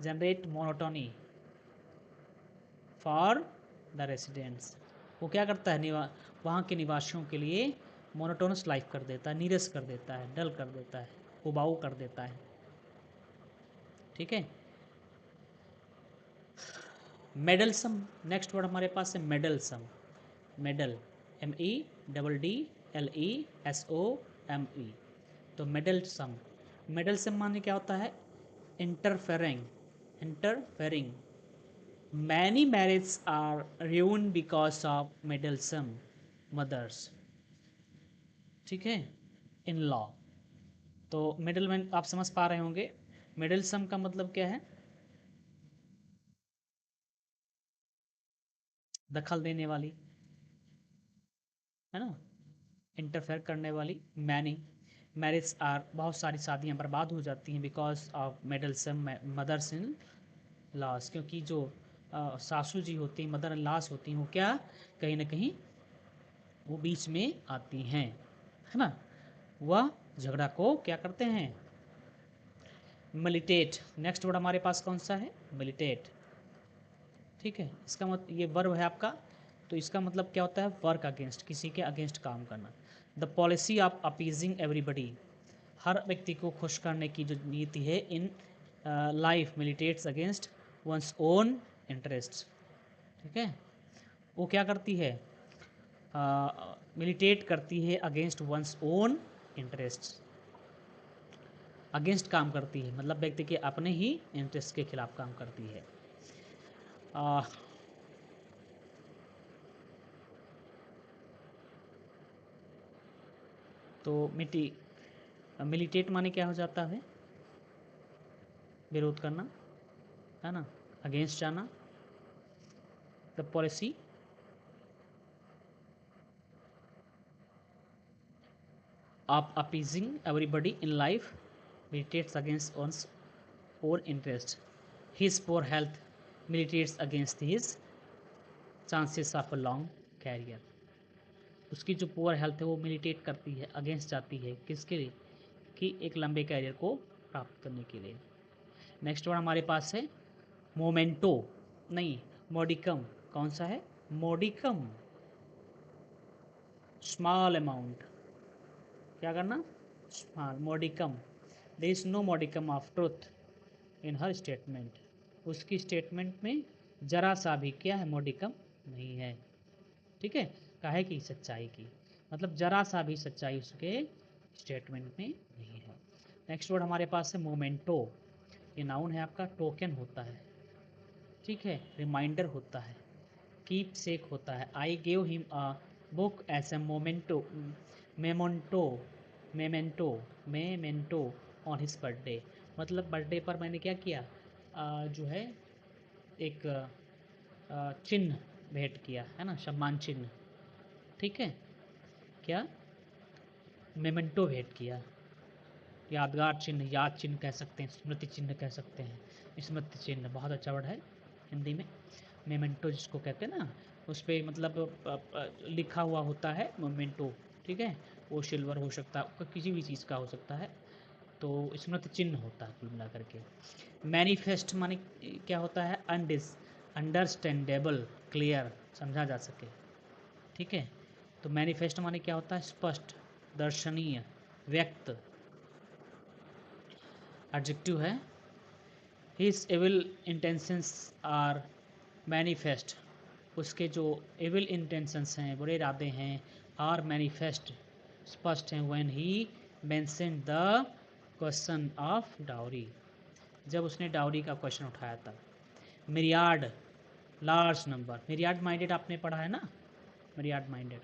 generate monotony for the residents. वो क्या करता है? वहाँ के निवासियों के लिए मोनोटोनस लाइफ कर देता है, नीरस कर देता है, डल कर देता है, उबाऊ कर देता है। ठीक है, मेडलसम। नेक्स्ट वर्ड हमारे पास है मेडलसम। मेडल, MEDDLESOME, तो मेडलसम। मेडलसम माने क्या होता है? Interfering, interfering. Many marriage are ruined because of meddlesome mothers. ठीक है, इन लॉ। तो मिडलमैन आप समझ पा रहे होंगे, मिडलसम का मतलब क्या है? दखल देने वाली, है ना, इंटरफेयर करने वाली। मैनी मैरिज आर, बहुत सारी शादियां बर्बाद हो जाती हैं because of meddlesome mothers in laws, क्योंकि जो सासू जी होती हैं, मदर इन लॉस होती हैं, वो क्या, कहीं ना कहीं वो बीच में आती हैं, है ना। वह झगड़ा को क्या करते हैं? मिलिटेट। नेक्स्ट वर्ड हमारे पास कौन सा है? मिलिटेट। ठीक है, इसका मतलब ये वर्ब है आपका, तो इसका मतलब क्या होता है? वर्क अगेंस्ट, किसी के अगेंस्ट काम करना। The policy of appeasing everybody, हर व्यक्ति को खुश करने की जो नीति है in life militates against one's own interest. ठीक है, वो क्या करती है? मिलिटेट करती है against one's own interest, against काम करती है, मतलब व्यक्ति के अपने ही इंटरेस्ट के खिलाफ काम करती है। तो मिलिटेट माने क्या हो जाता है? विरोध करना, है ना, अगेंस्ट जाना। The policy of appeasing everybody in life militates against one's own interest. His poor health militates against his chances of a long career. उसकी जो पुअर हेल्थ है वो मिलिटेट करती है, अगेंस्ट जाती है किसके लिए? कि एक लंबे कैरियर को प्राप्त करने के लिए। नेक्स्ट वर्ड हमारे पास है मोमेंटो, नहीं मोडिकम। कौन सा है? Modicum, small amount. क्या करना? Small, modicum. There is no modicum of truth in her statement. उसकी स्टेटमेंट में जरा सा भी क्या है? मोडिकम नहीं है। ठीक है, काहे की? सच्चाई की, मतलब जरा सा भी सच्चाई उसके स्टेटमेंट में नहीं है। नेक्स्ट वर्ड हमारे पास है मोमेंटो। ये नाउन है आपका, टोकन होता है, ठीक है, रिमाइंडर होता है, कीप सेक होता है। I gave him a book as a memento, memento, memento, memento on his birthday. मतलब बर्थडे पर मैंने क्या किया? जो है एक चिन्ह भेंट किया, है ना, सम्मान चिन्ह। ठीक है, क्या? मेमेंटो भेंट किया, यादगार चिन्ह, याद चिन्ह कह सकते हैं, स्मृति चिन्ह कह सकते हैं, स्मृति चिन्ह बहुत अच्छा वर्ड है हिंदी में। मेमेंटो जिसको कहते हैं ना, उस पर मतलब लिखा हुआ होता है मोमेंटो, ठीक है, वो सिल्वर हो सकता है, किसी भी चीज़ का हो सकता है, तो स्मृति चिन्ह होता है कुल मिला करके। मैनिफेस्ट माने क्या होता है? अंडरस्टैंडेबल, क्लियर, समझा जा सके, ठीक है। तो मैनिफेस्ट माने क्या होता है? स्पष्ट, दर्शनीय, व्यक्त। एडजेक्टिव है his evil intentions are manifest. उसके जो एविल इंटेंशंस हैं, बुरे इरादे हैं, आर मैनिफेस्ट, स्पष्ट हैं। When he mention the question of dowry, जब उसने डाउरी का क्वेश्चन उठाया था। मिरियाड, लार्ज नंबर, मिरियाड माइंडेड आपने पढ़ा है ना, मिरियाड माइंडेड,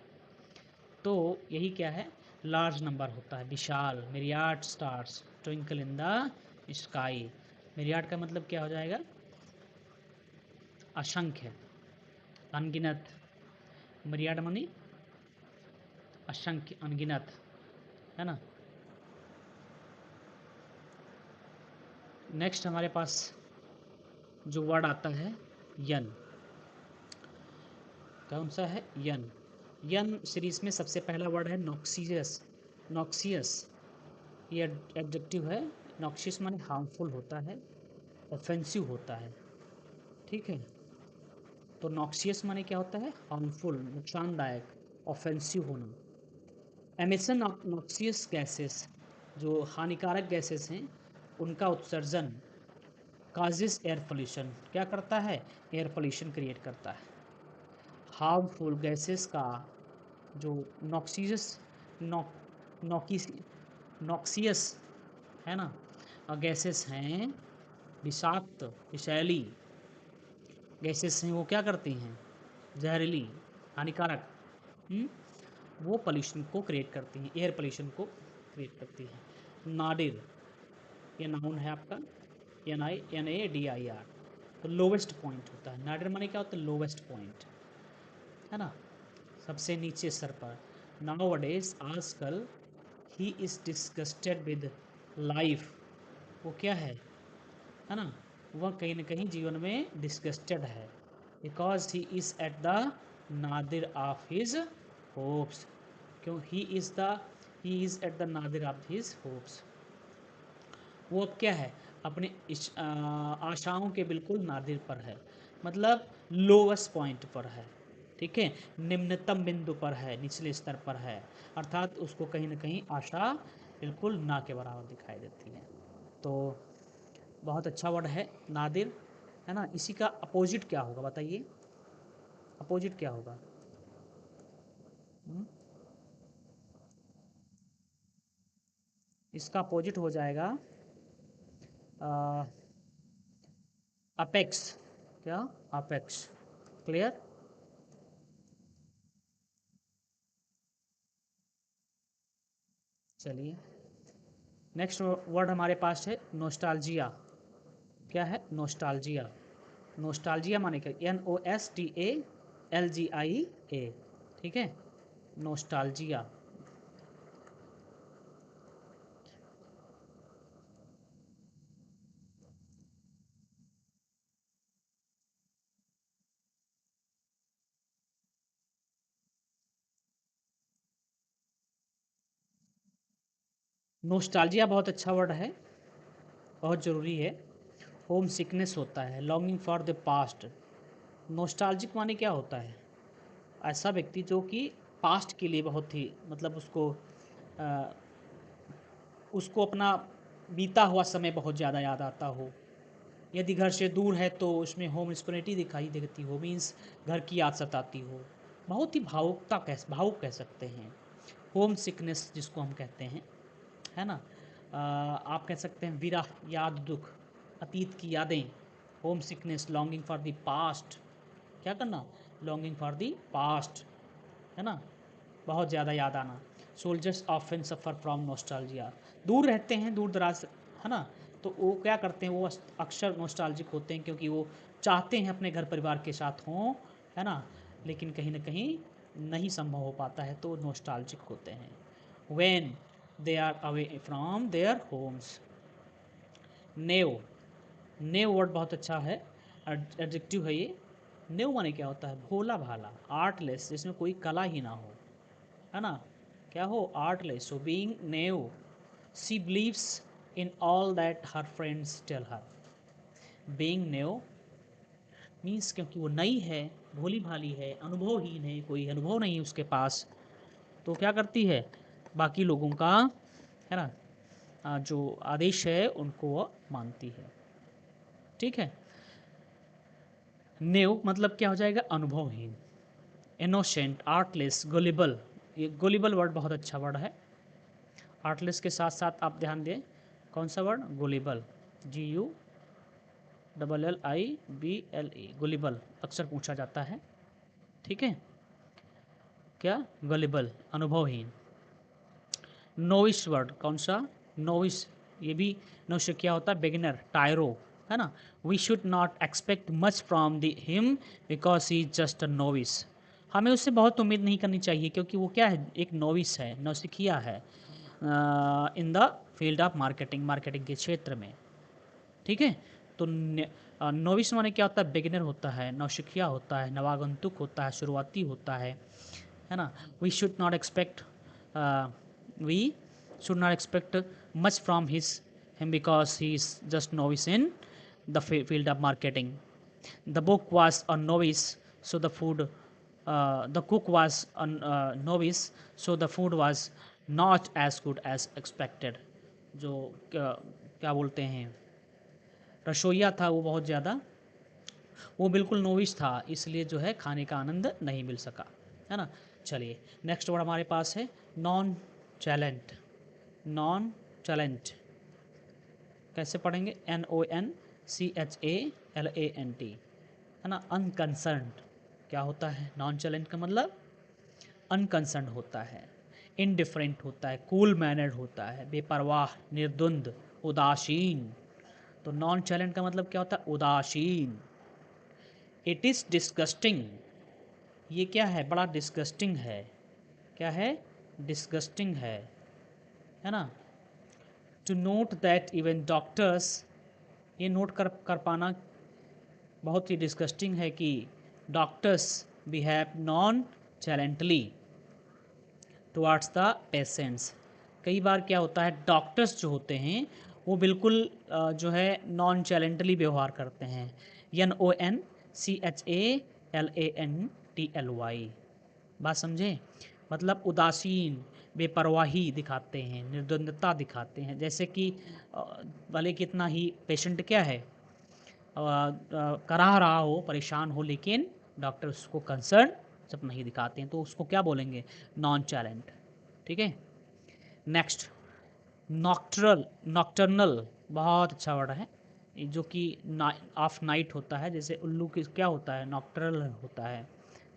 तो यही क्या है? लार्ज नंबर होता है, विशाल। Myriad stars twinkle in the sky. Myriad का मतलब क्या हो जाएगा? असंख्य, अनगिनत। मिरियाड मनी असंख्य, अनगिनत, है ना। नेक्स्ट हमारे पास जो वर्ड आता है यन, कौन सा है? यन। यन सीरीज में सबसे पहला वर्ड है नॉक्सियस। नॉक्सियस ये एडजेक्टिव है। नॉक्सियस माने हार्मफुल होता है, ऑफेंसिव होता है, ठीक है। तो नॉक्सियस माने क्या होता है? हार्मफुल, नुकसानदायक, ऑफेंसिव होना। एमिशन नॉक्सियस गैसेस, जो हानिकारक गैसेस हैं उनका उत्सर्जन काजेस एयर पोल्यूशन, क्या करता है? एयर पोल्यूशन क्रिएट करता है। हार्मफुल गैसेस का जो नॉक्सियस, नॉकिस नॉक्सियस है ना, गैसेस हैं, विषाक्त, विषैली गैसेस हैं, वो क्या करती हैं? जहरीली, हानिकारक, वो पोल्यूशन को क्रिएट करती हैं, एयर पोल्यूशन को क्रिएट करती हैं। नादिर ये नाउन है आपका, NADIR, तो लोवेस्ट पॉइंट होता है। नादिर माने क्या होता है? लोवेस्ट पॉइंट, है ना, सबसे नीचे स्तर पर। नाउ अडेज, आजकल, he is disgusted with life, वो क्या है ना, वह कहीं ना कहीं जीवन में डिस्गस्टेड है। Because he is at the nadir of his hopes, क्यों? He is at the nadir of his hopes, वो अब क्या है? अपने आशाओं के बिल्कुल नादिर पर है, मतलब लोवेस्ट पॉइंट पर है, ठीक है, निम्नतम बिंदु पर है, निचले स्तर पर है, अर्थात उसको कहीं ना कहीं आशा बिल्कुल ना के बराबर दिखाई देती है। तो बहुत अच्छा वर्ड है नादिर, है ना। इसी का अपोजिट क्या होगा बताइए? अपोजिट क्या होगा? हम्म? इसका अपोजिट हो जाएगा अपेक्स। क्या? Apex, clear. चलिए, नेक्स्ट वर्ड हमारे पास है नोस्टाल्जिया। क्या है? नोस्टाल्जिया। नोस्टाल्जिया माने क्या? NOSTALGIA। ठीक है, नोस्टाल्जिया। नोस्टाल्जिया बहुत अच्छा वर्ड है, बहुत ज़रूरी है। होम सिकनेस होता है, longing for the past. Nostalgic माने क्या होता है? ऐसा व्यक्ति जो कि पास्ट के लिए बहुत ही मतलब अ, उसको अपना बीता हुआ समय बहुत ज़्यादा याद आता हो। यदि घर से दूर है तो उसमें होमस्पिरिटी दिखाई देती हो, मीन्स घर की याद सताती हो। बहुत ही भावुक कह सकते हैं। होम सिकनेस जिसको हम कहते हैं, है ना। आप कह सकते हैं विरह, याद, दुख, अतीत की यादें। Home sickness, longing for the past. क्या करना? लॉन्गिंग फॉर द पास्ट, है ना, बहुत ज़्यादा याद आना। Soldiers often suffer from nostalgia. दूर रहते हैं, दूर दराज, है ना, तो वो क्या करते हैं, वो अक्सर नोस्टाल्जिक होते हैं क्योंकि वो चाहते हैं अपने घर परिवार के साथ हों, है ना, लेकिन कहीं ना कहीं नहीं संभव हो पाता है, तो नोस्टाल्जिक होते हैं। When they are away from their homes. Naive. Naive word बहुत अच्छा है, एडजेक्टिव है ये। नेव माने क्या होता है? भोला भाला, आर्टलेस, जिसमें कोई कला ही ना हो, है ना। क्या हो? Artless. So being naive, she believes in all that her friends tell her. Being naive means क्योंकि वो नई है, भोली भाली है, अनुभवहीन है, कोई अनुभव नहीं है उसके पास, तो क्या करती है? बाकी लोगों का, है ना, जो आदेश है उनको वो मानती है। ठीक है। नेव मतलब क्या हो जाएगा? अनुभवहीन। Innocent, artless, gullible. ये गुलिबल वर्ड बहुत अच्छा वर्ड है। आर्टलेस के साथ साथ आप ध्यान दें, कौन सा वर्ड? गुलिबल। GULLIBLE, गुलिबल अक्सर पूछा जाता है। ठीक है, क्या? गुलिबल, अनुभवहीन। नोविस वर्ड कौन सा? नोविस, ये भी नो से क्या होता है? बिगिनर, टायरो, है ना। We should not expect much from the him because he is just a novice. हमें उससे बहुत उम्मीद नहीं करनी चाहिए क्योंकि वो क्या है? एक नोविस है, नौसिखिया है in the field of marketing, marketing के क्षेत्र में। ठीक है, तो नोविस माने क्या होता है? बिगिनर होता है, नौसिखिया होता है, नवागंतुक होता है, शुरुआती होता है ना। We should not expect we should not expect much from him because he is just novice in the field of marketing. The book was a novice, so the cook was a novice, so the food was not as good as expected. जो क्या बोलते हैं, रसोईया था वो बहुत ज़्यादा, वो बिल्कुल नोविश था, इसलिए जो है खाने का आनंद नहीं मिल सका, है ना। चलिए, नेक्स्ट वर्ड हमारे पास है नॉन चैलेंट। नॉन चैलेंट कैसे पढ़ेंगे? NONCHALANT, है ना। अनकंसर्न्ड क्या होता है? नॉन चैलेंट का मतलब अनकंसर्न होता है, इनडिफरेंट होता है, कूल मैनर्ड होता है, बेपरवाह, निर्द्वंद, उदासीन। तो नॉन चैलेंट का मतलब क्या होता है? उदासीन। इट इज़ डिस्गस्टिंग, ये क्या है? बड़ा डिस्गस्टिंग है। क्या है? डिस्गस्टिंग है ना। To note that even doctors, ये नोट कर पाना बहुत ही डिस्गस्टिंग है कि doctors behave nonchalantly towards the patients. कई बार क्या होता है, डॉक्टर्स जो होते हैं वो बिल्कुल जो है नॉन चैलेंटली व्यवहार करते हैं। NONCHALANTLY, बात समझें? मतलब उदासीन, बेपरवाही दिखाते हैं, निर्द्वंदता दिखाते हैं। जैसे कि भले कितना ही पेशेंट क्या है, कराह रहा हो, परेशान हो, लेकिन डॉक्टर उसको कंसर्न जब नहीं दिखाते हैं तो उसको क्या बोलेंगे? नॉन चैलेंट। ठीक है। नेक्स्ट, नॉक्टर्नल बहुत अच्छा वर्ड है, जो कि ऑफ नाइट होता है। जैसे उल्लू की क्या होता है? नॉक्टर्नल होता है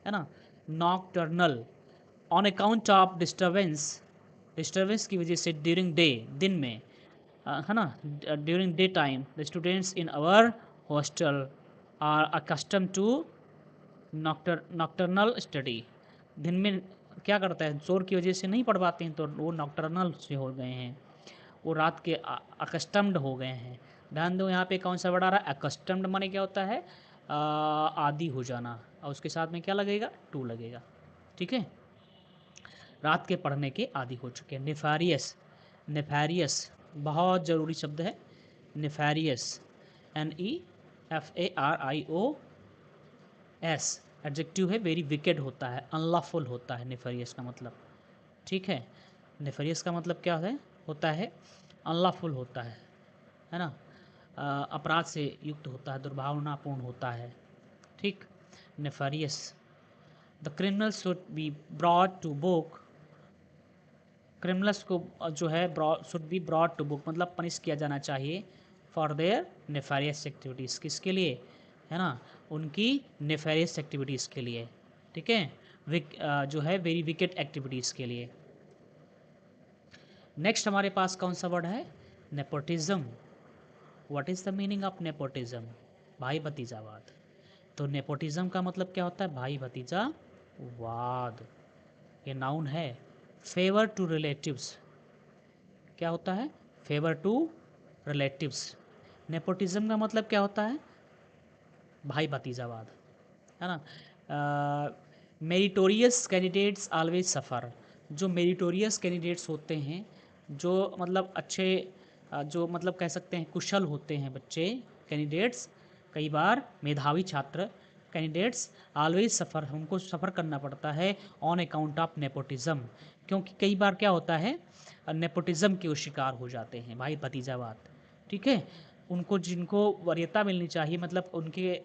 ना। Nocturnal, on account of disturbance disturbance की वजह से ड्यूरिंग डे, दिन में, है ना, during day time the students in our hostel are accustomed to nocturnal study. दिन में क्या करता है, शोर की वजह से नहीं पढ़ पाते हैं तो वो नॉक्टर्नल से हो गए हैं, वो रात के अकस्टम्ड हो गए हैं। ध्यान दो यहाँ पे कौन सा वर्ड आ रहा है, अकस्टम्ड माने क्या होता है, आदी हो जाना, और उसके साथ में क्या लगेगा, टू लगेगा। ठीक है, रात के पढ़ने के आदी हो चुके हैं। नेफारियस, नेफारियस बहुत ज़रूरी शब्द है। नेफारियस, NEFARIOS एडजेक्टिव है, वेरी विकेड होता है, अनलॉफुल होता है नेफारियस का मतलब। ठीक है, नेफारियस का मतलब क्या है, होता है अनलॉफुल होता है ना, अपराध से युक्त होता है, दुर्भावनापूर्ण होता है। ठीक, nefarious. The criminal should be brought to book, criminals को जो है should be brought to book मतलब पनिश किया जाना चाहिए फॉर देयर नेफारियस एक्टिविटीज़, किसके लिए, है ना, उनकी नेफारियस एक्टिविटीज़ के लिए। ठीक है, जो है वेरी विकेट एक्टिविटीज़ के लिए। नेक्स्ट हमारे पास कौन सा वर्ड है, nepotism. What is the meaning of nepotism, भाई भतीजावाद। तो नेपोटिज्म का मतलब क्या होता है, भाई भतीजावाद। ये नाउन है। फेवर टू रिलेटिव्स, क्या होता है, फेवर टू रिलेटिव्स। नेपोटिज्म का मतलब क्या होता है, भाई भतीजावाद, है ना। मेरिटोरियस कैंडिडेट्स ऑलवेज सफ़र, जो मेरिटोरियस कैंडिडेट्स होते हैं, जो मतलब अच्छे जो मतलब कह सकते हैं कुशल होते हैं बच्चे, कैंडिडेट्स, कई बार मेधावी छात्र, कैंडिडेट्स ऑलवेज सफ़र, हमको सफ़र करना पड़ता है ऑन अकाउंट ऑफ नेपोटिज्म, क्योंकि कई बार क्या होता है, नेपोटिज्म के वो शिकार हो जाते हैं, भाई भतीजावाद। ठीक है, उनको जिनको वरीयता मिलनी चाहिए, मतलब उनके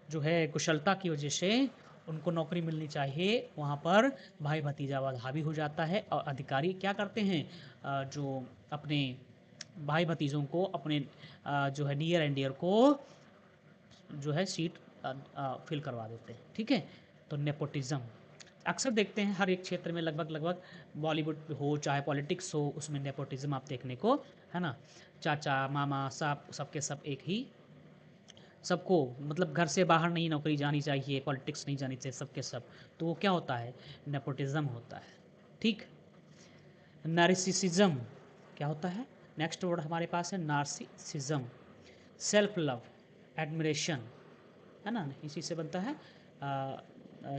जो है कुशलता की वजह से उनको नौकरी मिलनी चाहिए, वहाँ पर भाई भतीजावाद हावी हो जाता है, और अधिकारी क्या करते हैं, जो अपने भाई भतीजों को, अपने जो है नियर एंड डियर को जो है सीट फिल करवा देते हैं। ठीक है, तो नेपोटिज्म अक्सर देखते हैं हर एक क्षेत्र में, लगभग लगभग बॉलीवुड हो चाहे पॉलिटिक्स हो, उसमें नेपोटिज्म आप देखने को, है ना, चाचा मामा सब सबके सब एक ही, सबको मतलब घर से बाहर नहीं नौकरी जानी चाहिए, पॉलिटिक्स नहीं जानी चाहिए, सबके सब, तो वो क्या होता है, नेपोटिज्म होता है। ठीक, नार्सिसिज्म क्या होता है, नेक्स्ट वर्ड हमारे पास है नार्सिसिज्म। सेल्फ लव, एडमिरेशन, है ना, इसी से बनता है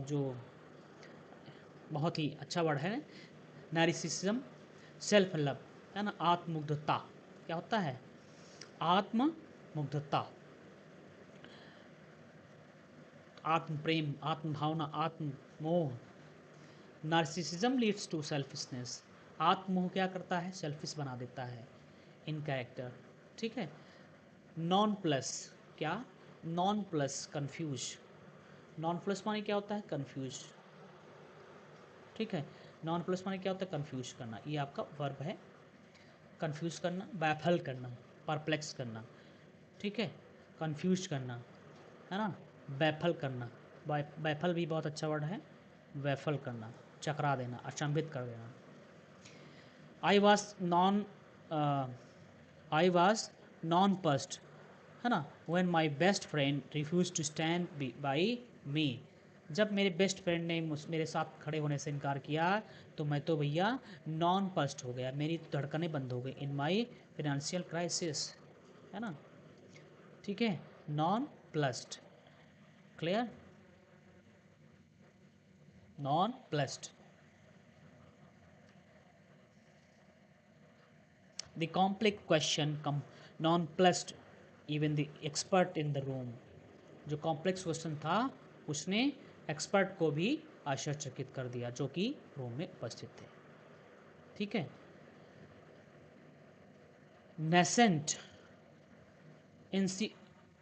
जो बहुत ही अच्छा वर्ड है नार्सिसिज्म, सेल्फ लव, है ना, आत्ममुग्धता, क्या होता है, आत्ममुग्धता, आत्म प्रेम, आत्म भावना, आत्म मोह। नार्सिसिज्म लीड्स टू सेल्फिशनेस, आत्मोह क्या करता है, सेल्फिश बना देता है, इन कैरेक्टर। ठीक है, नॉन प्लस, क्या, non plus confuse, non plus माने क्या होता है, कंफ्यूज। ठीक है, नॉन प्लस माने क्या होता है, कंफ्यूज करना, ये आपका वर्ब है, कंफ्यूज करना, बैफल करना, परप्लेक्स करना। ठीक है, कंफ्यूज करना, है ना, बैफल करना, बैफल भी बहुत अच्छा वर्ड है, बैफल करना, चकरा देना, अचंभित कर देना। I was non I was nonplussed, है ना, when my best friend refuse to stand by me, जब मेरे बेस्ट फ्रेंड ने मेरे साथ खड़े होने से इनकार किया, तो मैं तो भैया नॉन पस्ट हो गया, मेरी तो धड़कनें बंद हो गई, इन माई फिनेंशियल क्राइसिस, है ना। ठीक है, non plussed, clear, non plussed. The complex question nonplussed even the expert in the room, जो कॉम्प्लेक्स क्वेश्चन था उसने एक्सपर्ट को भी आश्चर्यचकित कर दिया जो कि रूम में उपस्थित थे। ठीक है, नेसेंट,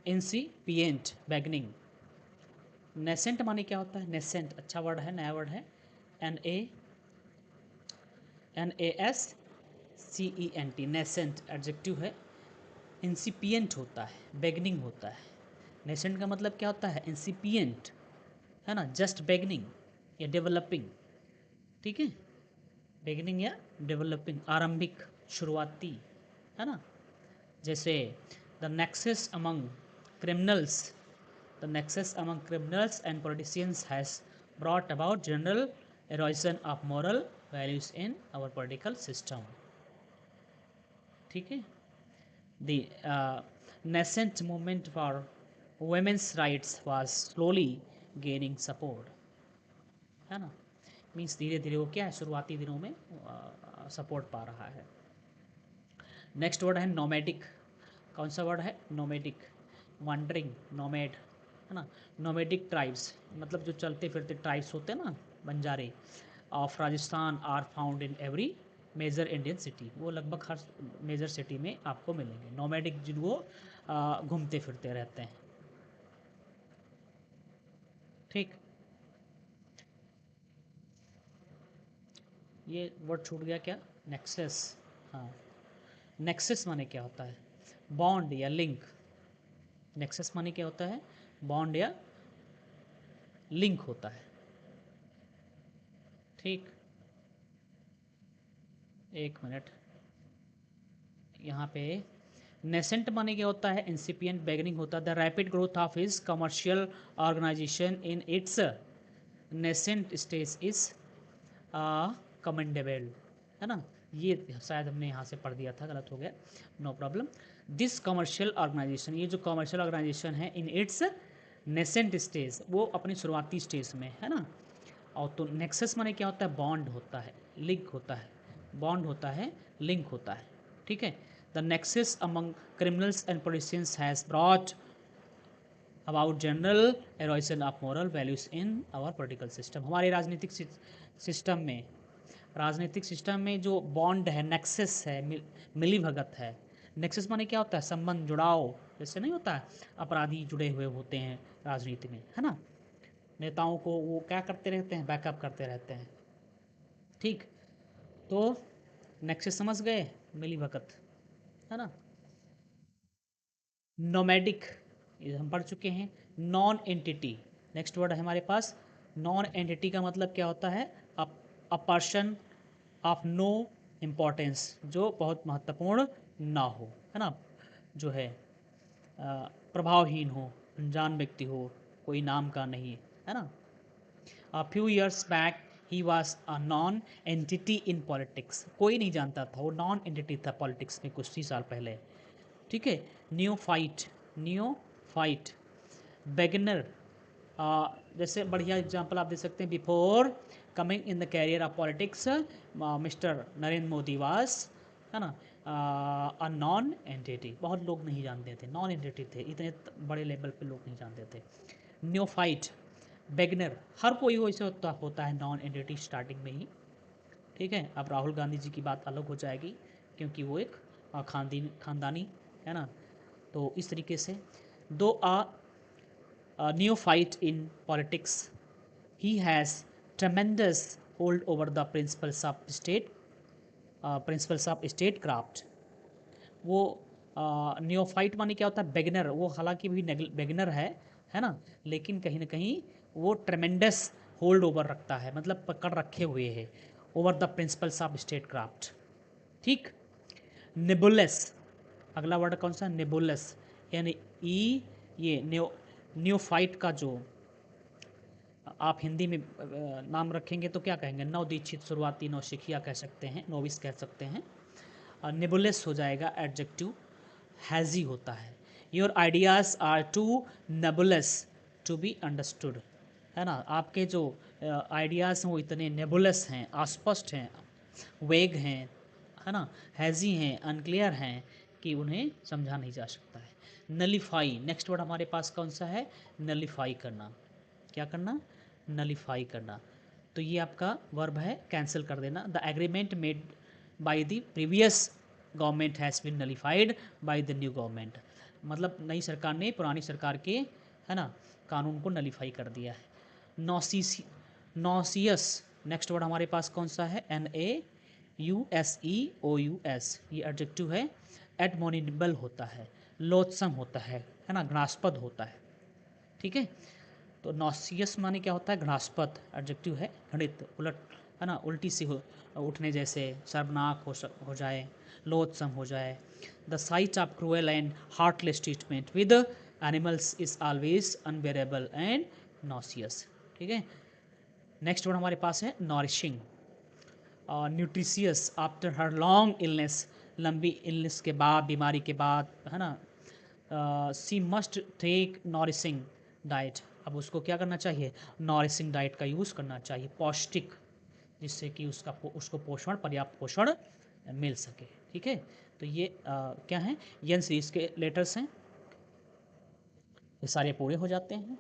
इंसिपिएंट, बैगनिंग। नेसेंट माने क्या होता है, नेसेंट अच्छा वर्ड है, नया वर्ड है, NASCENT, नेसेंट एडजेक्टिव है, इंसिपिएंट होता है, बेगनिंग होता है। नेसेंट का मतलब क्या होता है, इंसिपिएंट, है ना, जस्ट बेगनिंग या डेवलपिंग। ठीक है, बिगिनिंग या डेवलपिंग, आरंभिक, शुरुआती, है ना। जैसे the nexus among criminals, the nexus among criminals and politicians has brought about general erosion of moral values in our political system। ठीक है। The nascent movement for women's rights was slowly gaining support, है ना। Means धीरे धीरे वो क्या है, शुरुआती दिनों में सपोर्ट पा रहा है। नेक्स्ट वर्ड है नोमैडिक। कौन सा वर्ड है, नोमैडिक, वंडरिंग, नोमैड, है ना। नोमैडिक ट्राइब्स मतलब जो चलते फिरते ट्राइब्स होते हैं ना, बंजारे of Rajasthan are found in every major Indian city. वो लगभग हर मेजर सिटी में आपको मिलेंगे नोमैडिक, जिनको घूमते फिरते रहते हैं। ठीक, ये वर्ड छूट गया क्या, नेक्सस। हाँ, नेक्सस माने क्या होता है, बॉन्ड या लिंक। नेक्सस माने क्या होता है, बॉन्ड या लिंक होता है। ठीक, एक मिनट, यहाँ पे नेसेंट माने क्या होता है, इंसिपिएंट, बेगनिंग होता है। The rapid growth of his commercial organisation in its nascent stage is commendable, है ना। ये शायद हमने यहाँ से पढ़ दिया था, गलत हो गया, no problem. This commercial organisation, ये जो कमर्शियल ऑर्गेनाइजेशन है, इन इट्स नेसेंट स्टेज, वो अपनी शुरुआती स्टेज में, है ना। और तो नेक्सस माने क्या होता है, बॉन्ड होता है, लिंक होता है, बॉन्ड होता है, लिंक होता है। ठीक है। The nexus among criminals and politicians has brought about general erosion of moral values in our political system. हमारे राजनीतिक सिस्टम में, राजनीतिक सिस्टम में जो बॉन्ड है, नेक्सस है, मिली भगत है। नेक्सस माने क्या होता है, संबंध, जुड़ाव, जैसे नहीं होता है अपराधी जुड़े हुए होते हैं राजनीति में, है ना। नेताओं को वो क्या करते रहते हैं, बैकअप करते रहते हैं। ठीक, तो नेक्सस समझ गए, मिली भगत, है ना। नोमैडिक, ये हम पढ़ चुके हैं। नॉन एंटिटी, नेक्स्ट वर्ड है हमारे पास। नॉन एंटिटी का मतलब क्या होता है, a person of no importance, जो बहुत महत्वपूर्ण ना हो, है ना। जो है प्रभावहीन हो, अनजान व्यक्ति हो, कोई नाम का नहीं, है ना। A few years back he was a non entity in politics, कोई नहीं जानता था, वो नॉन एंटिटी था पॉलिटिक्स में कुछ ही साल पहले। ठीक है। न्यू फाइट, न्यू फाइट, बेगनर, जैसे बढ़िया एग्जांपल आप दे सकते हैं। Before coming in the carrier of politics mister Narendra Modi वास, है ना, अ नॉन एंटिटी, बहुत लोग नहीं जानते थे, नॉन एंटिटी थे, इतने बड़े लेवल पे लोग नहीं जानते थे। न्यू फाइट, बेगनर, हर कोई वैसे होता है नॉन एंटिटी स्टार्टिंग में ही। ठीक है। अब राहुल गांधी जी की बात अलग हो जाएगी, क्योंकि वो एक खानदानी, है ना। तो इस तरीके से दो new fight in politics, he has ट्रेमेंडस hold over the principles of state craft. वो न्योफाइट माने क्या होता है, बेगनर, वो हालांकि भी बेगनर है ना, लेकिन कहीं ना कहीं वो ट्रेमेंडस होल्ड ओवर रखता है, मतलब पकड़ रखे हुए है, over the principles of state craft. ठीक। नेबुलस, अगला वर्ड कौन सा, नेबुलस, यानी ये न्योफाइट का जो आप हिंदी में नाम रखेंगे तो क्या कहेंगे, नवदीक्षित, शुरुआती, नौसिखिया कह सकते हैं, नोविस कह सकते हैं। नेबुलस हो जाएगा एडजेक्टिव, हैज़ी होता है। Your ideas are too nebulous to be understood, है ना। आपके जो आइडियाज़ हैं वो इतने नेबुलस हैं, अस्पष्ट हैं, वेग हैं, है ना, हैज़ी हैं, अनक्लियर हैं, कि उन्हें समझा नहीं जा सकता है। नलीफाई, नेक्स्ट वर्ड हमारे पास कौन सा है, नलीफाई करना। क्या करना, नलीफाई करना। तो ये आपका वर्ब है, कैंसिल कर देना। The agreement made by the previous government has been nullified by the new government, मतलब नई सरकार ने पुरानी सरकार के, है ना, कानून को नलीफाई कर दिया है। नॉसियस, नेक्स्ट वर्ड हमारे पास कौन सा है, NAUSEOUS, ये एडजेक्टिव है, एडमोनिबल होता है, लोत्सम होता है ना, घृणास्पद होता है। ठीक है। तो नॉसियस माने क्या होता है, घृणास्पद, एडजेक्टिव है, घृणित, उलट, है ना, उल्टी सी उठने जैसे, शर्मनाक हो जाए, लोथसम हो जाए। The sight of cruel and heartless treatment with animals is always unbearable and nauseous. ठीक है, नेक्स्ट वर्ड हमारे पास है nourishing, nutritious after her long illness, लंबी इलनेस के बाद, बीमारी के बाद, है ना, she must take nourishing diet. अब उसको क्या करना चाहिए, नॉरिशिंग डाइट का यूज़ करना चाहिए, पौष्टिक, जिससे कि उसको पोषण, पर्याप्त पोषण मिल सके। ठीक है, तो ये क्या है, यन सीरीज के लेटर्स हैं, ये सारे पूरे हो जाते हैं।